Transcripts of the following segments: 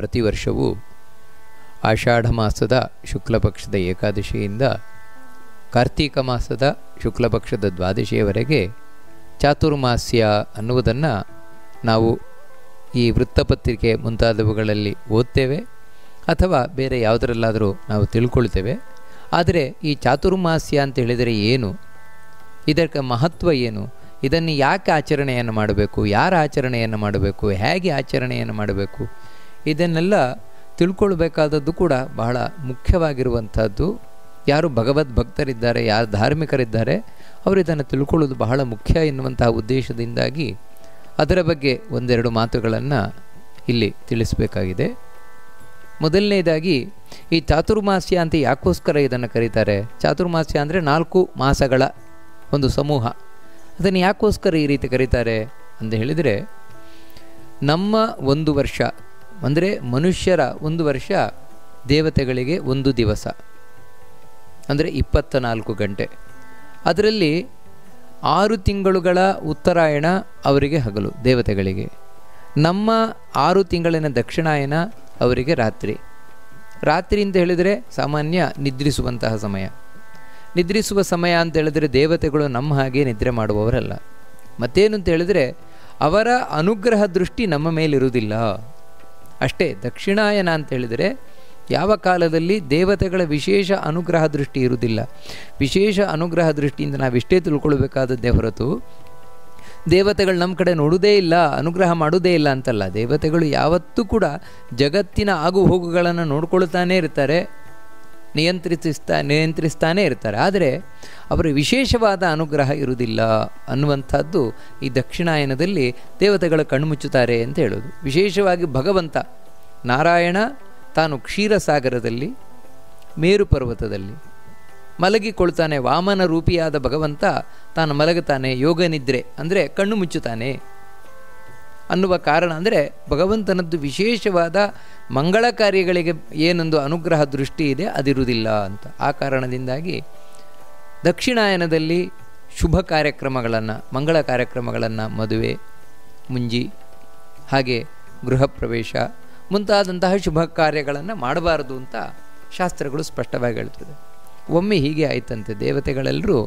ಪ್ರತಿ ವರ್ಷವೂ ಆಷಾಢ ಮಾಸದ ಶುಕ್ಲ ಪಕ್ಷದ ಏಕಾದಶಿಯಿಂದ ಕಾರ್ತೀಕ ಮಾಸದ ಶುಕ್ಲ ಪಕ್ಷದ ದ್ವಾದಶಿಯವರೆಗೆ ಚಾತುರ್ಮಾಸ್ಯ ಅನ್ನುವುದನ್ನು ನಾವು ಈ ವೃತ್ತಪತ್ರಿಕೆ ಮುಂತಾದವುಗಳಲ್ಲಿ ಓದ್ತೇವೆ ಅಥವಾ ಬೇರೆ ಯಾವುದರಲ್ಲಾದರೂ ನಾವು ತಿಳ್ಕೊಳ್ತೇವೆ. ಆದರೆ ಈ ಚಾತುರ್ಮಾಸ್ಯ ಅಂತ ಹೇಳಿದರೆ ಏನು, ಇದಕ್ಕೆ ಮಹತ್ವ ಏನು, ಇದನ್ನು ಯಾಕೆ ಆಚರಣೆಯನ್ನು ಮಾಡಬೇಕು, ಯಾರ ಆಚರಣೆಯನ್ನು ಮಾಡಬೇಕು, ಹೇಗೆ ಆಚರಣೆಯನ್ನು ಮಾಡಬೇಕು, ಇದನ್ನೆಲ್ಲ ತಿಳ್ಕೊಳ್ಬೇಕಾದದ್ದು ಕೂಡ ಬಹಳ ಮುಖ್ಯವಾಗಿರುವಂಥದ್ದು. ಯಾರು ಭಗವದ್ ಭಕ್ತರಿದ್ದಾರೆ, ಯಾರು ಧಾರ್ಮಿಕರಿದ್ದಾರೆ, ಅವರು ಇದನ್ನು ತಿಳ್ಕೊಳ್ಳೋದು ಬಹಳ ಮುಖ್ಯ ಎನ್ನುವಂತಹ ಉದ್ದೇಶದಿಂದಾಗಿ ಅದರ ಬಗ್ಗೆ ಒಂದೆರಡು ಮಾತುಗಳನ್ನು ಇಲ್ಲಿ ತಿಳಿಸಬೇಕಾಗಿದೆ. ಮೊದಲನೇದಾಗಿ ಈ ಚಾತುರ್ಮಾಸ್ಯ ಅಂತ ಯಾಕೋಸ್ಕರ ಇದನ್ನು ಕರೀತಾರೆ? ಚಾತುರ್ಮಾಸ್ಯ ಅಂದರೆ 4 ಮಾಸಗಳ ಒಂದು ಸಮೂಹ. ಅದನ್ನು ಯಾಕೋಸ್ಕರ ಈ ರೀತಿ ಕರೀತಾರೆ ಅಂತ ಹೇಳಿದರೆ, ನಮ್ಮ ಒಂದು ವರ್ಷ ಅಂದರೆ ಮನುಷ್ಯರ ಒಂದು ವರ್ಷ, ದೇವತೆಗಳಿಗೆ ಒಂದು ದಿವಸ ಅಂದರೆ 24 ಗಂಟೆ. ಅದರಲ್ಲಿ 6 ತಿಂಗಳುಗಳ ಉತ್ತರಾಯಣ ಅವರಿಗೆ ಹಗಲು ದೇವತೆಗಳಿಗೆ, ನಮ್ಮ 6 ತಿಂಗಳಿನ ದಕ್ಷಿಣಾಯನ ಅವರಿಗೆ ರಾತ್ರಿ. ರಾತ್ರಿ ಅಂತ ಹೇಳಿದರೆ ಸಾಮಾನ್ಯ ನಿದ್ರಿಸುವಂತಹ ಸಮಯ. ನಿದ್ರಿಸುವ ಸಮಯ ಅಂತ ಹೇಳಿದರೆ ದೇವತೆಗಳು ನಮ್ಮ ಹಾಗೆ ನಿದ್ರೆ ಮಾಡುವವರಲ್ಲ. ಮತ್ತೇನು ಅಂತ ಹೇಳಿದರೆ ಅವರ ಅನುಗ್ರಹ ದೃಷ್ಟಿ ನಮ್ಮ ಮೇಲಿರುವುದಿಲ್ಲ ಅಷ್ಟೇ. ದಕ್ಷಿಣಾಯನ ಅಂತ ಹೇಳಿದರೆ ಯಾವ ಕಾಲದಲ್ಲಿ ದೇವತೆಗಳ ವಿಶೇಷ ಅನುಗ್ರಹ ದೃಷ್ಟಿ ಇರುವುದಿಲ್ಲ. ವಿಶೇಷ ಅನುಗ್ರಹ ದೃಷ್ಟಿಯಿಂದ ನಾವಿಷ್ಟೇ ತಿಳ್ಕೊಳ್ಬೇಕಾದದ್ದೇ ಹೊರತು ದೇವತೆಗಳು ನಮ್ಮ ಕಡೆ ನೋಡುವುದೇ ಇಲ್ಲ, ಅನುಗ್ರಹ ಮಾಡುವುದೇ ಇಲ್ಲ ಅಂತಲ್ಲ. ದೇವತೆಗಳು ಕೂಡ ಜಗತ್ತಿನ ಆಗು ಹೋಗುಗಳನ್ನು ನೋಡ್ಕೊಳ್ತಾನೇ ಇರ್ತಾರೆ, ನಿಯಂತ್ರಿಸ್ತಾನೇ ಇರ್ತಾರೆ. ಆದರೆ ಅವರ ವಿಶೇಷವಾದ ಅನುಗ್ರಹ ಇರುವುದಿಲ್ಲ ಅನ್ನುವಂಥದ್ದು ಈ ದಕ್ಷಿಣಾಯನದಲ್ಲಿ ದೇವತೆಗಳು ಕಣ್ಮುಚ್ಚುತ್ತಾರೆ ಅಂತ ಹೇಳೋದು. ವಿಶೇಷವಾಗಿ ಭಗವಂತ ನಾರಾಯಣ ತಾನು ಕ್ಷೀರಸಾಗರದಲ್ಲಿ ಮೇರು ಪರ್ವತದಲ್ಲಿ ಮಲಗಿಕೊಳ್ತಾನೆ. ವಾಮನ ರೂಪಿಯಾದ ಭಗವಂತ ತಾನು ಮಲಗುತ್ತಾನೆ, ಯೋಗ ನಿದ್ರೆ ಅಂದರೆ ಕಣ್ಣು ಮುಚ್ಚುತ್ತಾನೆ ಅನ್ನುವ ಕಾರಣ ಅಂದರೆ ಭಗವಂತನದ್ದು ವಿಶೇಷವಾದ ಮಂಗಳ ಕಾರ್ಯಗಳಿಗೆ ಏನೊಂದು ಅನುಗ್ರಹ ದೃಷ್ಟಿ ಇದೆ ಅದಿರುವುದಿಲ್ಲ ಅಂತ. ಆ ಕಾರಣದಿಂದಾಗಿ ದಕ್ಷಿಣಾಯನದಲ್ಲಿ ಶುಭ ಕಾರ್ಯಕ್ರಮಗಳನ್ನು, ಮಂಗಳ ಕಾರ್ಯಕ್ರಮಗಳನ್ನು, ಮದುವೆ, ಮುಂಜಿ, ಹಾಗೆ ಗೃಹ ಪ್ರವೇಶ ಮುಂತಾದಂತಹ ಶುಭ ಕಾರ್ಯಗಳನ್ನು ಮಾಡಬಾರದು ಅಂತ ಶಾಸ್ತ್ರಗಳು ಸ್ಪಷ್ಟವಾಗಿ ಹೇಳ್ತದೆ. ಒಮ್ಮೆ ಹೀಗೆ ಆಯ್ತಂತೆ, ದೇವತೆಗಳೆಲ್ಲರೂ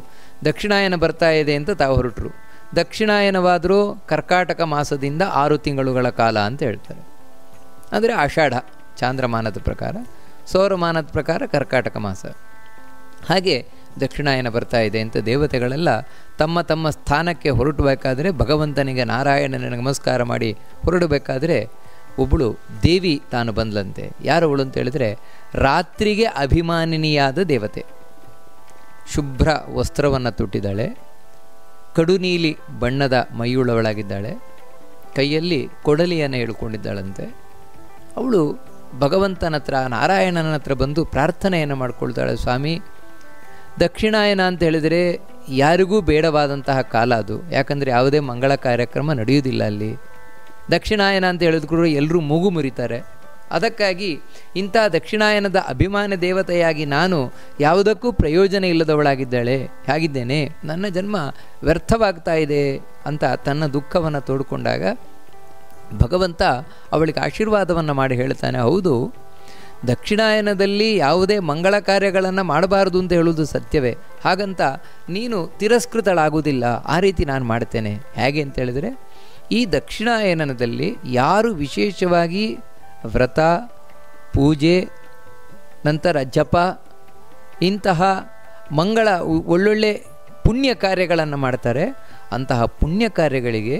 ದಕ್ಷಿಣಾಯನ ಬರ್ತಾ ಇದೆ ಅಂತ ತಾವು ಹೊರಟರು. ದಕ್ಷಿಣಾಯನವಾದರೂ ಕರ್ಕಾಟಕ ಮಾಸದಿಂದ 6 ತಿಂಗಳುಗಳ ಕಾಲ ಅಂತ ಹೇಳ್ತಾರೆ. ಅಂದರೆ ಆಷಾಢ ಚಾಂದ್ರಮಾನದ ಪ್ರಕಾರ, ಸೌರಮಾನದ ಪ್ರಕಾರ ಕರ್ಕಾಟಕ ಮಾಸ. ಹಾಗೆ ದಕ್ಷಿಣಾಯನ ಬರ್ತಾ ಇದೆ ಅಂತ ದೇವತೆಗಳೆಲ್ಲ ತಮ್ಮ ತಮ್ಮ ಸ್ಥಾನಕ್ಕೆ ಹೊರಟಬೇಕಾದರೆ, ಭಗವಂತನಿಗೆ ನಾರಾಯಣನಿಗೆ ನಮಸ್ಕಾರ ಮಾಡಿ ಹೊರಡಬೇಕಾದ್ರೆ ಒಬ್ಬಳು ದೇವಿ ತಾನು ಬಂದ್ಲಂತೆ. ಯಾರವಳು ಅಂತ ಹೇಳಿದರೆ ರಾತ್ರಿಗೆ ಅಭಿಮಾನಿನಿಯಾದ ದೇವತೆ. ಶುಭ್ರ ವಸ್ತ್ರವನ್ನು ತೊಟ್ಟಿದ್ದಾಳೆ, ಕಡು ನೀಲಿ ಬಣ್ಣದ ಮೈಯುಳ್ಳವಳಾಗಿದ್ದಾಳೆ, ಕೈಯಲ್ಲಿ ಕೊಡಲಿಯನ್ನು ಹಿಡ್ಕೊಂಡಿದ್ದಾಳಂತೆ. ಅವಳು ಭಗವಂತನ ಹತ್ರ, ನಾರಾಯಣನ ಹತ್ರ ಬಂದು ಪ್ರಾರ್ಥನೆಯನ್ನು ಮಾಡ್ಕೊಳ್ತಾಳೆ. ಸ್ವಾಮಿ, ದಕ್ಷಿಣಾಯನ ಅಂತ ಹೇಳಿದರೆ ಯಾರಿಗೂ ಬೇಡವಾದಂತಹ ಕಾಲ ಅದು. ಯಾಕಂದರೆ ಯಾವುದೇ ಮಂಗಳ ಕಾರ್ಯಕ್ರಮ ನಡೆಯುವುದಿಲ್ಲ ಅಲ್ಲಿ. ದಕ್ಷಿಣಾಯನ ಅಂತ ಹೇಳಿದ್ರು ಎಲ್ಲರೂ ಮೂಗು ಮುರಿತಾರೆ. ಅದಕ್ಕಾಗಿ ಇಂಥ ದಕ್ಷಿಣಾಯನದ ಅಭಿಮಾನ ದೇವತೆಯಾಗಿ ನಾನು ಯಾವುದಕ್ಕೂ ಪ್ರಯೋಜನ ಆಗಿದ್ದೇನೆ, ನನ್ನ ಜನ್ಮ ವ್ಯರ್ಥವಾಗ್ತಾ ಇದೆ ಅಂತ ತನ್ನ ದುಃಖವನ್ನು ತೋಡ್ಕೊಂಡಾಗ ಭಗವಂತ ಅವಳಿಗೆ ಆಶೀರ್ವಾದವನ್ನು ಮಾಡಿ ಹೇಳ್ತಾನೆ, ಹೌದು, ದಕ್ಷಿಣಾಯನದಲ್ಲಿ ಯಾವುದೇ ಮಂಗಳ ಕಾರ್ಯಗಳನ್ನು ಮಾಡಬಾರದು ಅಂತ ಹೇಳುವುದು ಸತ್ಯವೇ. ಹಾಗಂತ ನೀನು ತಿರಸ್ಕೃತಳಾಗುವುದಿಲ್ಲ, ಆ ರೀತಿ ನಾನು ಮಾಡ್ತೇನೆ. ಹೇಗೆ ಅಂತ ಹೇಳಿದರೆ, ಈ ದಕ್ಷಿಣಾಯನದಲ್ಲಿ ಯಾರು ವಿಶೇಷವಾಗಿ ವ್ರತ, ಪೂಜೆ, ನಂತರ ಜಪ ಇಂತಹ ಮಂಗಳ ಒಳ್ಳೊಳ್ಳೆ ಪುಣ್ಯ ಕಾರ್ಯಗಳನ್ನು ಮಾಡ್ತಾರೆ, ಅಂತಹ ಪುಣ್ಯ ಕಾರ್ಯಗಳಿಗೆ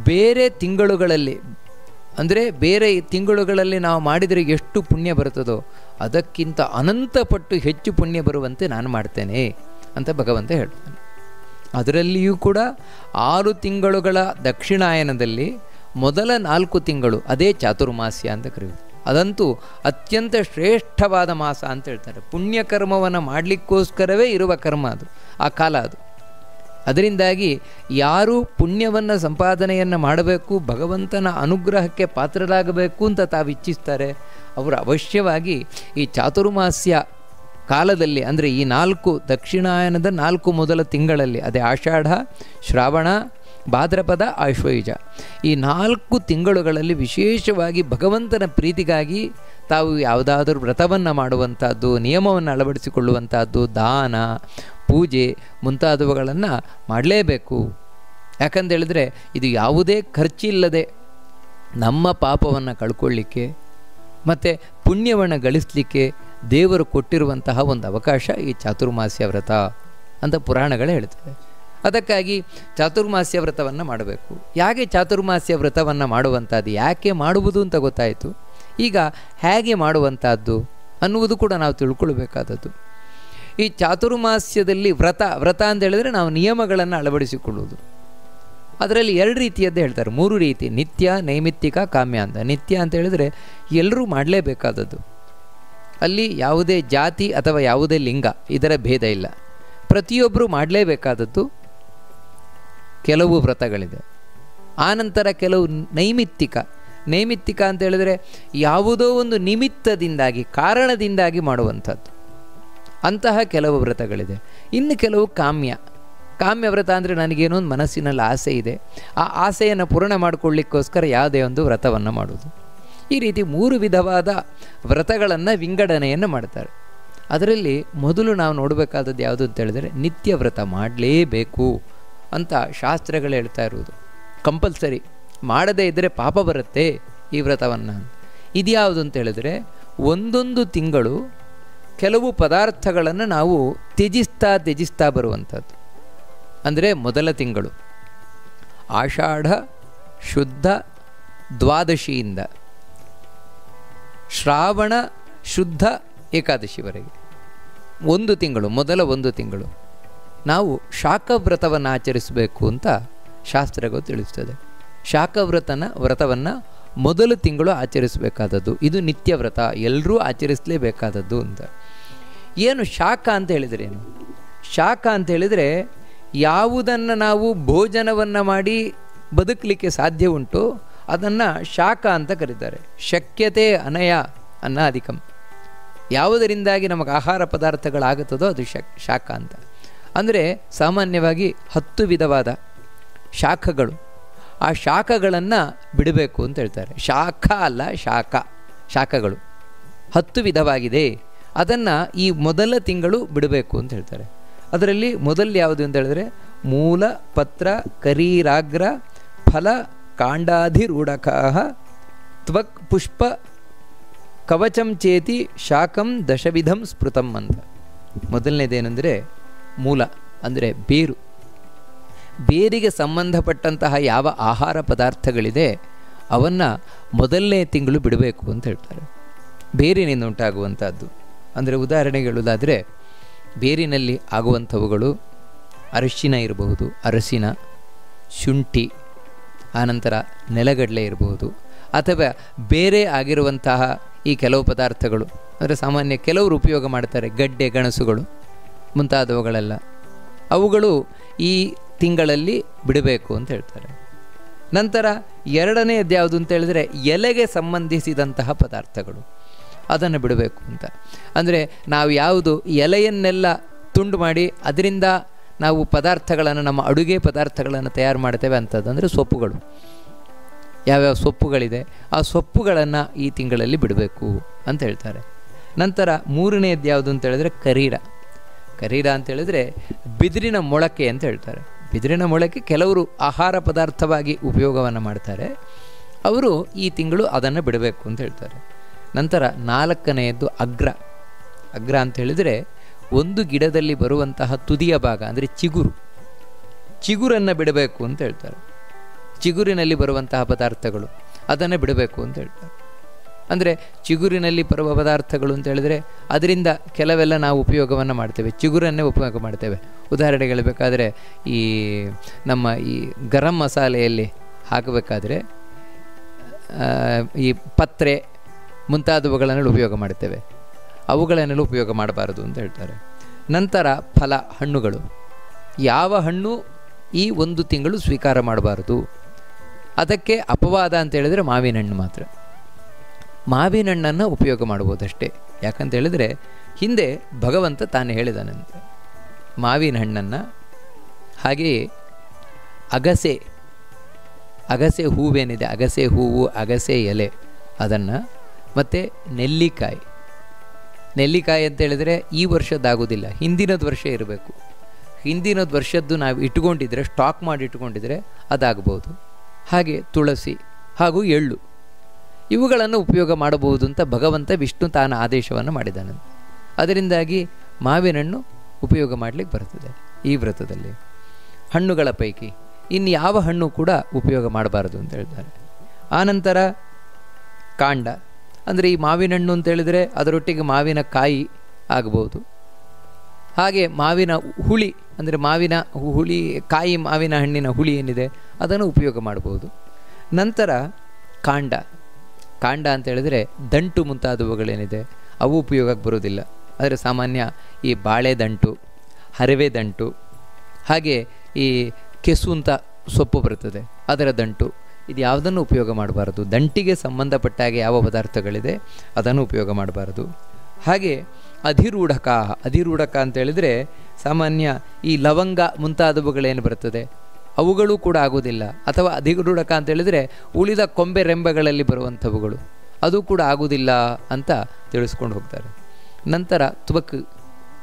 ಬೇರೆ ತಿಂಗಳುಗಳಲ್ಲಿ, ಅಂದರೆ ಬೇರೆ ತಿಂಗಳುಗಳಲ್ಲಿ ನಾವು ಮಾಡಿದರೆ ಎಷ್ಟು ಪುಣ್ಯ ಬರುತ್ತದೋ ಅದಕ್ಕಿಂತ ಅನಂತಪಟ್ಟು ಹೆಚ್ಚು ಪುಣ್ಯ ಬರುವಂತೆ ನಾನು ಮಾಡ್ತೇನೆ ಅಂತ ಭಗವಂತ ಹೇಳ್ತಾನೆ. ಅದರಲ್ಲಿಯೂ ಕೂಡ 6 ತಿಂಗಳುಗಳ ದಕ್ಷಿಣಾಯನದಲ್ಲಿ ಮೊದಲ 4 ತಿಂಗಳು ಅದೇ ಚಾತುರ್ಮಾಸ್ಯ ಅಂತ ಕರೆಯುವುದು. ಅದಂತೂ ಅತ್ಯಂತ ಶ್ರೇಷ್ಠವಾದ ಮಾಸ ಅಂತ ಹೇಳ್ತಾರೆ. ಪುಣ್ಯಕರ್ಮವನ್ನು ಮಾಡಲಿಕ್ಕೋಸ್ಕರವೇ ಇರುವ ಕರ್ಮ ಅದು, ಆ ಕಾಲ ಅದು. ಅದರಿಂದಾಗಿ ಯಾರು ಪುಣ್ಯವನ್ನು ಸಂಪಾದನೆಯನ್ನು ಮಾಡಬೇಕು, ಭಗವಂತನ ಅನುಗ್ರಹಕ್ಕೆ ಪಾತ್ರರಾಗಬೇಕು ಅಂತ ತಾವು ಇಚ್ಛಿಸ್ತಾರೆ, ಅವರು ಅವಶ್ಯವಾಗಿ ಈ ಚಾತುರ್ಮಾಸ್ಯ ಕಾಲದಲ್ಲಿ, ಅಂದರೆ ಈ 4 ದಕ್ಷಿಣಾಯನದ 4 ಮೊದಲ ತಿಂಗಳಲ್ಲಿ, ಅದೇ ಆಷಾಢ, ಶ್ರಾವಣ, ಭಾದ್ರಪದ ಆಶ್ವಯುಜ ಈ 4 ತಿಂಗಳುಗಳಲ್ಲಿ ವಿಶೇಷವಾಗಿ ಭಗವಂತನ ಪ್ರೀತಿಗಾಗಿ ತಾವು ಯಾವುದಾದರೂ ವ್ರತವನ್ನು ಮಾಡುವಂಥದ್ದು, ನಿಯಮವನ್ನು ಅಳವಡಿಸಿಕೊಳ್ಳುವಂಥದ್ದು, ದಾನ ಪೂಜೆ ಮುಂತಾದವುಗಳನ್ನು ಮಾಡಲೇಬೇಕು. ಯಾಕಂತೇಳಿದರೆ ಇದು ಯಾವುದೇ ಖರ್ಚಿಲ್ಲದೆ ನಮ್ಮ ಪಾಪವನ್ನು ಕಳ್ಕೊಳ್ಳಿಕ್ಕೆ ಮತ್ತು ಪುಣ್ಯವನ್ನು ಗಳಿಸಲಿಕ್ಕೆ ದೇವರು ಕೊಟ್ಟಿರುವಂತಹ ಒಂದು ಅವಕಾಶ ಈ ಚಾತುರ್ಮಾಸ್ಯ ವ್ರತ ಅಂತ ಪುರಾಣಗಳು ಹೇಳ್ತವೆ. ಅದಕ್ಕಾಗಿ ಚಾತುರ್ಮಾಸ್ಯ ವ್ರತವನ್ನು ಮಾಡಬೇಕು. ಯಾಕೆ ಚಾತುರ್ಮಾಸ್ಯ ವ್ರತವನ್ನು ಮಾಡುವಂಥದ್ದು, ಯಾಕೆ ಮಾಡುವುದು ಅಂತ ಗೊತ್ತಾಯಿತು. ಈಗ ಹೇಗೆ ಮಾಡುವಂಥದ್ದು ಅನ್ನುವುದು ಕೂಡ ನಾವು ತಿಳ್ಕೊಳ್ಬೇಕಾದದ್ದು. ಈ ಚಾತುರ್ಮಾಸ್ಯದಲ್ಲಿ ವ್ರತ ಅಂತ ಹೇಳಿದರೆ ನಾವು ನಿಯಮಗಳನ್ನು ಅಳವಡಿಸಿಕೊಳ್ಳುವುದು. ಅದರಲ್ಲಿ 2 ರೀತಿಯದ್ದೇ ಹೇಳ್ತಾರೆ, 3 ರೀತಿ: ನಿತ್ಯ, ನೈಮಿತ್ತಿಕ, ಕಾಮ್ಯ ಅಂತ. ನಿತ್ಯ ಅಂತ ಹೇಳಿದರೆ ಎಲ್ಲರೂ ಮಾಡಲೇಬೇಕಾದದ್ದು. ಅಲ್ಲಿ ಯಾವುದೇ ಜಾತಿ ಅಥವಾ ಯಾವುದೇ ಲಿಂಗ ಇದರ ಭೇದ ಇಲ್ಲ, ಪ್ರತಿಯೊಬ್ಬರೂ ಮಾಡಲೇಬೇಕಾದದ್ದು ಕೆಲವು ವ್ರತಗಳಿದೆ. ಆನಂತರ ಕೆಲವು ನೈಮಿತ್ತಿಕ ಅಂತ ಹೇಳಿದರೆ ಯಾವುದೋ ಒಂದು ನಿಮಿತ್ತದಿಂದಾಗಿ, ಕಾರಣದಿಂದಾಗಿ ಮಾಡುವಂಥದ್ದು, ಅಂತಹ ಕೆಲವು ವ್ರತಗಳಿದೆ. ಇನ್ನು ಕೆಲವು ಕಾಮ್ಯ ವ್ರತ ಅಂದರೆ ನನಗೇನೋ ಒಂದು ಮನಸ್ಸಿನಲ್ಲಿ ಆಸೆ ಇದೆ, ಆ ಆಸೆಯನ್ನು ಪೂರ್ಣ ಮಾಡಿಕೊಳ್ಳಿಕ್ಕೋಸ್ಕರ ಯಾವುದೇ ಒಂದು ವ್ರತವನ್ನು ಮಾಡೋದು. ಈ ರೀತಿ 3 ವಿಧವಾದ ವ್ರತಗಳನ್ನು ವಿಂಗಡಣೆಯನ್ನು ಮಾಡ್ತಾರೆ. ಅದರಲ್ಲಿ ಮೊದಲು ನಾವು ನೋಡಬೇಕಾದದ್ದು ಯಾವುದು ಅಂತ ಹೇಳಿದರೆ ನಿತ್ಯ ವ್ರತ ಮಾಡಲೇಬೇಕು ಅಂತ ಶಾಸ್ತ್ರಗಳು ಹೇಳ್ತಾ ಇರುವುದು. ಕಂಪಲ್ಸರಿ, ಮಾಡದೇ ಇದ್ದರೆ ಪಾಪ ಬರುತ್ತೆ ಈ ವ್ರತವನ್ನು. ಇದ್ಯಾವುದು ಅಂತ ಹೇಳಿದರೆ ಒಂದೊಂದು ತಿಂಗಳು ಕೆಲವು ಪದಾರ್ಥಗಳನ್ನು ನಾವು ತ್ಯಜಿಸ್ತಾ ಬರುವಂಥದ್ದು. ಅಂದರೆ ಮೊದಲ ತಿಂಗಳು ಆಷಾಢ ಶುದ್ಧ ದ್ವಾದಶಿಯಿಂದ ಶ್ರಾವಣ ಶುದ್ಧ ಏಕಾದಶಿವರೆಗೆ ಮೊದಲ ಒಂದು ತಿಂಗಳು ನಾವು ಶಾಖವ್ರತವನ್ನು ಆಚರಿಸಬೇಕು ಅಂತ ಶಾಸ್ತ್ರಗಳು ತಿಳಿಸ್ತದೆ. ವ್ರತವನ್ನು ಮೊದಲ ತಿಂಗಳು ಆಚರಿಸಬೇಕಾದದ್ದು, ಇದು ನಿತ್ಯ ವ್ರತ, ಎಲ್ಲರೂ ಆಚರಿಸಲೇಬೇಕಾದದ್ದು ಅಂತ. ಏನು ಶಾಖ ಅಂತ ಹೇಳಿದರೆ ಏನು? ಶಾಖ ಅಂತ ಹೇಳಿದರೆ ಯಾವುದನ್ನು ನಾವು ಭೋಜನವನ್ನು ಮಾಡಿ ಬದುಕಲಿಕ್ಕೆ ಸಾಧ್ಯ ಉಂಟು ಅದನ್ನು ಶಾಖ ಅಂತ ಕರೀತಾರೆ. ಶಕ್ಯತೆ ಅನಯ ಅನ್ನಾಧಿಕಂ. ಯಾವುದರಿಂದಾಗಿ ನಮಗೆ ಆಹಾರ ಪದಾರ್ಥಗಳಾಗುತ್ತದೋ ಅದು ಶಾಖ ಅಂತ. ಅಂದರೆ ಸಾಮಾನ್ಯವಾಗಿ 10 ವಿಧವಾದ ಶಾಖಗಳು, ಆ ಶಾಖಗಳನ್ನು ಬಿಡಬೇಕು ಅಂತ ಹೇಳ್ತಾರೆ. ಶಾಖ ಅಲ್ಲ, ಶಾಖಗಳು 10 ವಿಧವಾಗಿದೆ, ಅದನ್ನು ಈ ಮೊದಲ ತಿಂಗಳು ಬಿಡಬೇಕು ಅಂತ ಹೇಳ್ತಾರೆ. ಅದರಲ್ಲಿ ಮೊದಲು ಯಾವುದು ಅಂತ ಹೇಳಿದ್ರೆ ಮೂಲ ಪತ್ರ ಕರೀರಾಗ್ರ ಫಲ ಕಾಂಡಾಧಿರೂಢಕಾಹ ತ್ವಕ್ ಪುಷ್ಪ ಕವಚಂ ಚೇತಿ ಶಾಖಂ ದಶವಿಧಂ ಸ್ಮೃತಂ ಅಂತ. ಮೊದಲನೇದೇನೆಂದರೆ ಮೂಲ, ಅಂದರೆ ಬೇರಿಗೆ ಸಂಬಂಧಪಟ್ಟಂತಹ ಯಾವ ಆಹಾರ ಪದಾರ್ಥಗಳಿದೆ ಅವನ್ನು ಮೊದಲನೇ ತಿಂಗಳು ಬಿಡಬೇಕು ಅಂತ ಹೇಳ್ತಾರೆ. ಬೇರಿನಿಂದ ಉಂಟಾಗುವಂಥದ್ದು ಅಂದರೆ ಉದಾಹರಣೆಗೆ ಹೇಳುವುದಾದರೆ ಬೇರಿನಲ್ಲಿ ಆಗುವಂಥವುಗಳು ಅರಶಿನ ಇರಬಹುದು, ಅರಸಿನ, ಶುಂಠಿ, ಆನಂತರ ನೆಲಗಡಲೆ ಇರಬಹುದು, ಅಥವಾ ಬೇರೆ ಆಗಿರುವಂತಹ ಈ ಕೆಲವು ಪದಾರ್ಥಗಳು ಅಂದರೆ ಸಾಮಾನ್ಯ ಕೆಲವರು ಉಪಯೋಗ ಮಾಡ್ತಾರೆ, ಗಡ್ಡೆ ಗೆಣಸುಗಳು ಮುಂತಾದವುಗಳೆಲ್ಲ, ಅವುಗಳು ಈ ತಿಂಗಳಲ್ಲಿ ಬಿಡಬೇಕು ಅಂತ ಹೇಳ್ತಾರೆ. ನಂತರ ಎರಡನೆಯದ್ದು ಯಾವುದು ಅಂತ ಹೇಳಿದರೆ ಎಲೆಗೆ ಸಂಬಂಧಿಸಿದಂತಹ ಪದಾರ್ಥಗಳು, ಅದನ್ನು ಬಿಡಬೇಕು ಅಂತ. ಅಂದರೆ ನಾವು ಯಾವುದು ಎಲೆಯನ್ನೆಲ್ಲ ತುಂಡು ಮಾಡಿ ಅದರಿಂದ ನಾವು ಪದಾರ್ಥಗಳನ್ನು, ನಮ್ಮ ಅಡುಗೆ ಪದಾರ್ಥಗಳನ್ನು ತಯಾರು ಮಾಡ್ತೇವೆ ಅಂಥದ್ದು, ಅಂದರೆ ಸೊಪ್ಪುಗಳು, ಯಾವ್ಯಾವ ಸೊಪ್ಪುಗಳಿದೆ ಆ ಸೊಪ್ಪುಗಳನ್ನು ಈ ತಿಂಗಳಲ್ಲಿ ಬಿಡಬೇಕು ಅಂತ ಹೇಳ್ತಾರೆ. ನಂತರ ಮೂರನೆಯದ್ದು ಯಾವುದು ಅಂತ ಹೇಳಿದ್ರೆ ಕರೀರ ಅಂತ ಹೇಳಿದರೆ ಬಿದಿರಿನ ಮೊಳಕೆ ಅಂತ ಹೇಳ್ತಾರೆ. ಬಿದಿರಿನ ಮೊಳಕೆ ಕೆಲವರು ಆಹಾರ ಪದಾರ್ಥವಾಗಿ ಉಪಯೋಗವನ್ನು ಮಾಡ್ತಾರೆ, ಅವರು ಈ ತಿಂಗಳು ಅದನ್ನು ಬಿಡಬೇಕು ಅಂತ ಹೇಳ್ತಾರೆ. ನಂತರ ನಾಲ್ಕನೆಯದ್ದು ಅಗ್ರ ಅಂತ ಹೇಳಿದರೆ ಒಂದು ಗಿಡದಲ್ಲಿ ಬರುವಂತಹ ತುದಿಯ ಭಾಗ ಅಂದರೆ ಚಿಗುರನ್ನು ಬಿಡಬೇಕು ಅಂತ ಹೇಳ್ತಾರೆ. ಚಿಗುರಿನಲ್ಲಿ ಬರುವಂತಹ ಪದಾರ್ಥಗಳು ಅದನ್ನು ಬಿಡಬೇಕು ಅಂತ ಹೇಳ್ತಾರೆ. ಅಂದರೆ ಚಿಗುರಿನಲ್ಲಿ ಬರುವ ಪದಾರ್ಥಗಳು ಅಂತ ಹೇಳಿದರೆ ಅದರಿಂದ ಕೆಲವೆಲ್ಲ ನಾವು ಉಪಯೋಗವನ್ನು ಮಾಡ್ತೇವೆ, ಚಿಗುರನ್ನೇ ಉಪಯೋಗ ಮಾಡ್ತೇವೆ. ಉದಾಹರಣೆಗೆ ಹೇಳಬೇಕಾದ್ರೆ ಈ ನಮ್ಮ ಈ ಗರಂ ಮಸಾಲೆಯಲ್ಲಿ ಹಾಕಬೇಕಾದ್ರೆ ಈ ಪತ್ರೆ ಮುಂತಾದವುಗಳನ್ನೆಲ್ಲ ಉಪಯೋಗ ಮಾಡ್ತೇವೆ, ಅವುಗಳನ್ನೆಲ್ಲ ಉಪಯೋಗ ಮಾಡಬಾರದು ಅಂತ ಹೇಳ್ತಾರೆ. ನಂತರ ಫಲ, ಹಣ್ಣುಗಳು, ಯಾವ ಹಣ್ಣು ಈ ಒಂದು ತಿಂಗಳು ಸ್ವೀಕಾರ ಮಾಡಬಾರದು, ಅದಕ್ಕೆ ಅಪವಾದ ಅಂತ ಹೇಳಿದರೆ ಮಾವಿನ ಹಣ್ಣು ಮಾತ್ರ. ಮಾವಿನ ಹಣ್ಣನ್ನು ಉಪಯೋಗ ಮಾಡ್ಬೋದಷ್ಟೇ. ಯಾಕಂತ ಹೇಳಿದರೆ ಹಿಂದೆ ಭಗವಂತ ತಾನು ಹೇಳಿದಾನಂತೆ ಮಾವಿನ ಹಣ್ಣನ್ನು, ಹಾಗೆಯೇ ಅಗಸೆ ಅಗಸೆ ಹೂವೇನಿದೆ, ಅಗಸೆ ಹೂವು, ಅಗಸೆ ಎಲೆ, ಅದನ್ನು, ಮತ್ತು ನೆಲ್ಲಿಕಾಯಿ. ನೆಲ್ಲಿಕಾಯಿ ಅಂತ ಹೇಳಿದರೆ ಈ ವರ್ಷದ್ದಾಗೋದಿಲ್ಲ, ಹಿಂದಿನದ ವರ್ಷ ಇರಬೇಕು. ಹಿಂದಿನದ ವರ್ಷದ್ದು ನಾವು ಇಟ್ಕೊಂಡಿದ್ರೆ, ಸ್ಟಾಕ್ ಮಾಡಿ ಇಟ್ಕೊಂಡಿದ್ರೆ ಅದಾಗ್ಬೋದು. ಹಾಗೆ ತುಳಸಿ ಹಾಗೂ ಎಳ್ಳು ಇವುಗಳನ್ನು ಉಪಯೋಗ ಮಾಡಬಹುದು ಅಂತ ಭಗವಂತ ವಿಷ್ಣು ತಾನ ಆದೇಶವನ್ನು ಮಾಡಿದ್ದಾನೆ. ಅದರಿಂದಾಗಿ ಮಾವಿನಹಣ್ಣು ಉಪಯೋಗ ಮಾಡಲಿಕ್ಕೆ ಬರ್ತದೆ ಈ ವ್ರತದಲ್ಲಿ. ಹಣ್ಣುಗಳ ಪೈಕಿ ಇನ್ನು ಯಾವ ಹಣ್ಣು ಕೂಡ ಉಪಯೋಗ ಮಾಡಬಾರದು ಅಂತ ಹೇಳ್ತಾರೆ. ಆನಂತರ ಕಾಂಡ, ಅಂದರೆ ಈ ಮಾವಿನಹಣ್ಣು ಅಂತ ಹೇಳಿದರೆ ಅದರೊಟ್ಟಿಗೆ ಮಾವಿನ ಕಾಯಿ ಆಗ್ಬೋದು. ಹಾಗೆ ಮಾವಿನ ಹುಳಿ, ಅಂದರೆ ಮಾವಿನ ಹುಳಿ ಕಾಯಿ, ಮಾವಿನ ಹಣ್ಣಿನ ಹುಳಿ ಏನಿದೆ ಅದನ್ನು ಉಪಯೋಗ ಮಾಡ್ಬೋದು. ನಂತರ ಕಾಂಡ, ಕಾಂಡ ಅಂತ ಹೇಳಿದರೆ ದಂಟು ಮುಂತಾದವುಗಳೇನಿದೆ ಅವು ಉಪಯೋಗಕ್ಕೆ ಬರೋದಿಲ್ಲ. ಆದರೆ ಸಾಮಾನ್ಯ ಈ ಬಾಳೆ ದಂಟು, ಹರವೆ ದಂಟು, ಹಾಗೆ ಈ ಕೆಸು ಅಂತ ಸೊಪ್ಪು ಬರ್ತದೆ ಅದರ ದಂಟು, ಇದು ಯಾವುದನ್ನು ಉಪಯೋಗ ಮಾಡಬಾರದು. ದಂಟಿಗೆ ಸಂಬಂಧಪಟ್ಟ ಹಾಗೆ ಯಾವ ಪದಾರ್ಥಗಳಿದೆ ಅದನ್ನು ಉಪಯೋಗ ಮಾಡಬಾರದು. ಹಾಗೆ ಅಧಿರೂಢಕ, ಅಧಿರೂಢಕ ಅಂತ ಹೇಳಿದರೆ ಸಾಮಾನ್ಯ ಈ ಲವಂಗ ಮುಂತಾದವುಗಳೇನು ಬರ್ತದೆ ಅವುಗಳು ಕೂಡ ಆಗೋದಿಲ್ಲ. ಅಥವಾ ಅಧಿರೂಢಕ ಅಂತ ಹೇಳಿದರೆ ಉಳಿದ ಕೊಂಬೆ ರೆಂಬೆಗಳಲ್ಲಿ ಬರುವಂಥವುಗಳು, ಅದು ಕೂಡ ಆಗೋದಿಲ್ಲ ಅಂತ ತಿಳಿಸ್ಕೊಂಡು ಹೋಗ್ತಾರೆ. ನಂತರ ತುವಕು,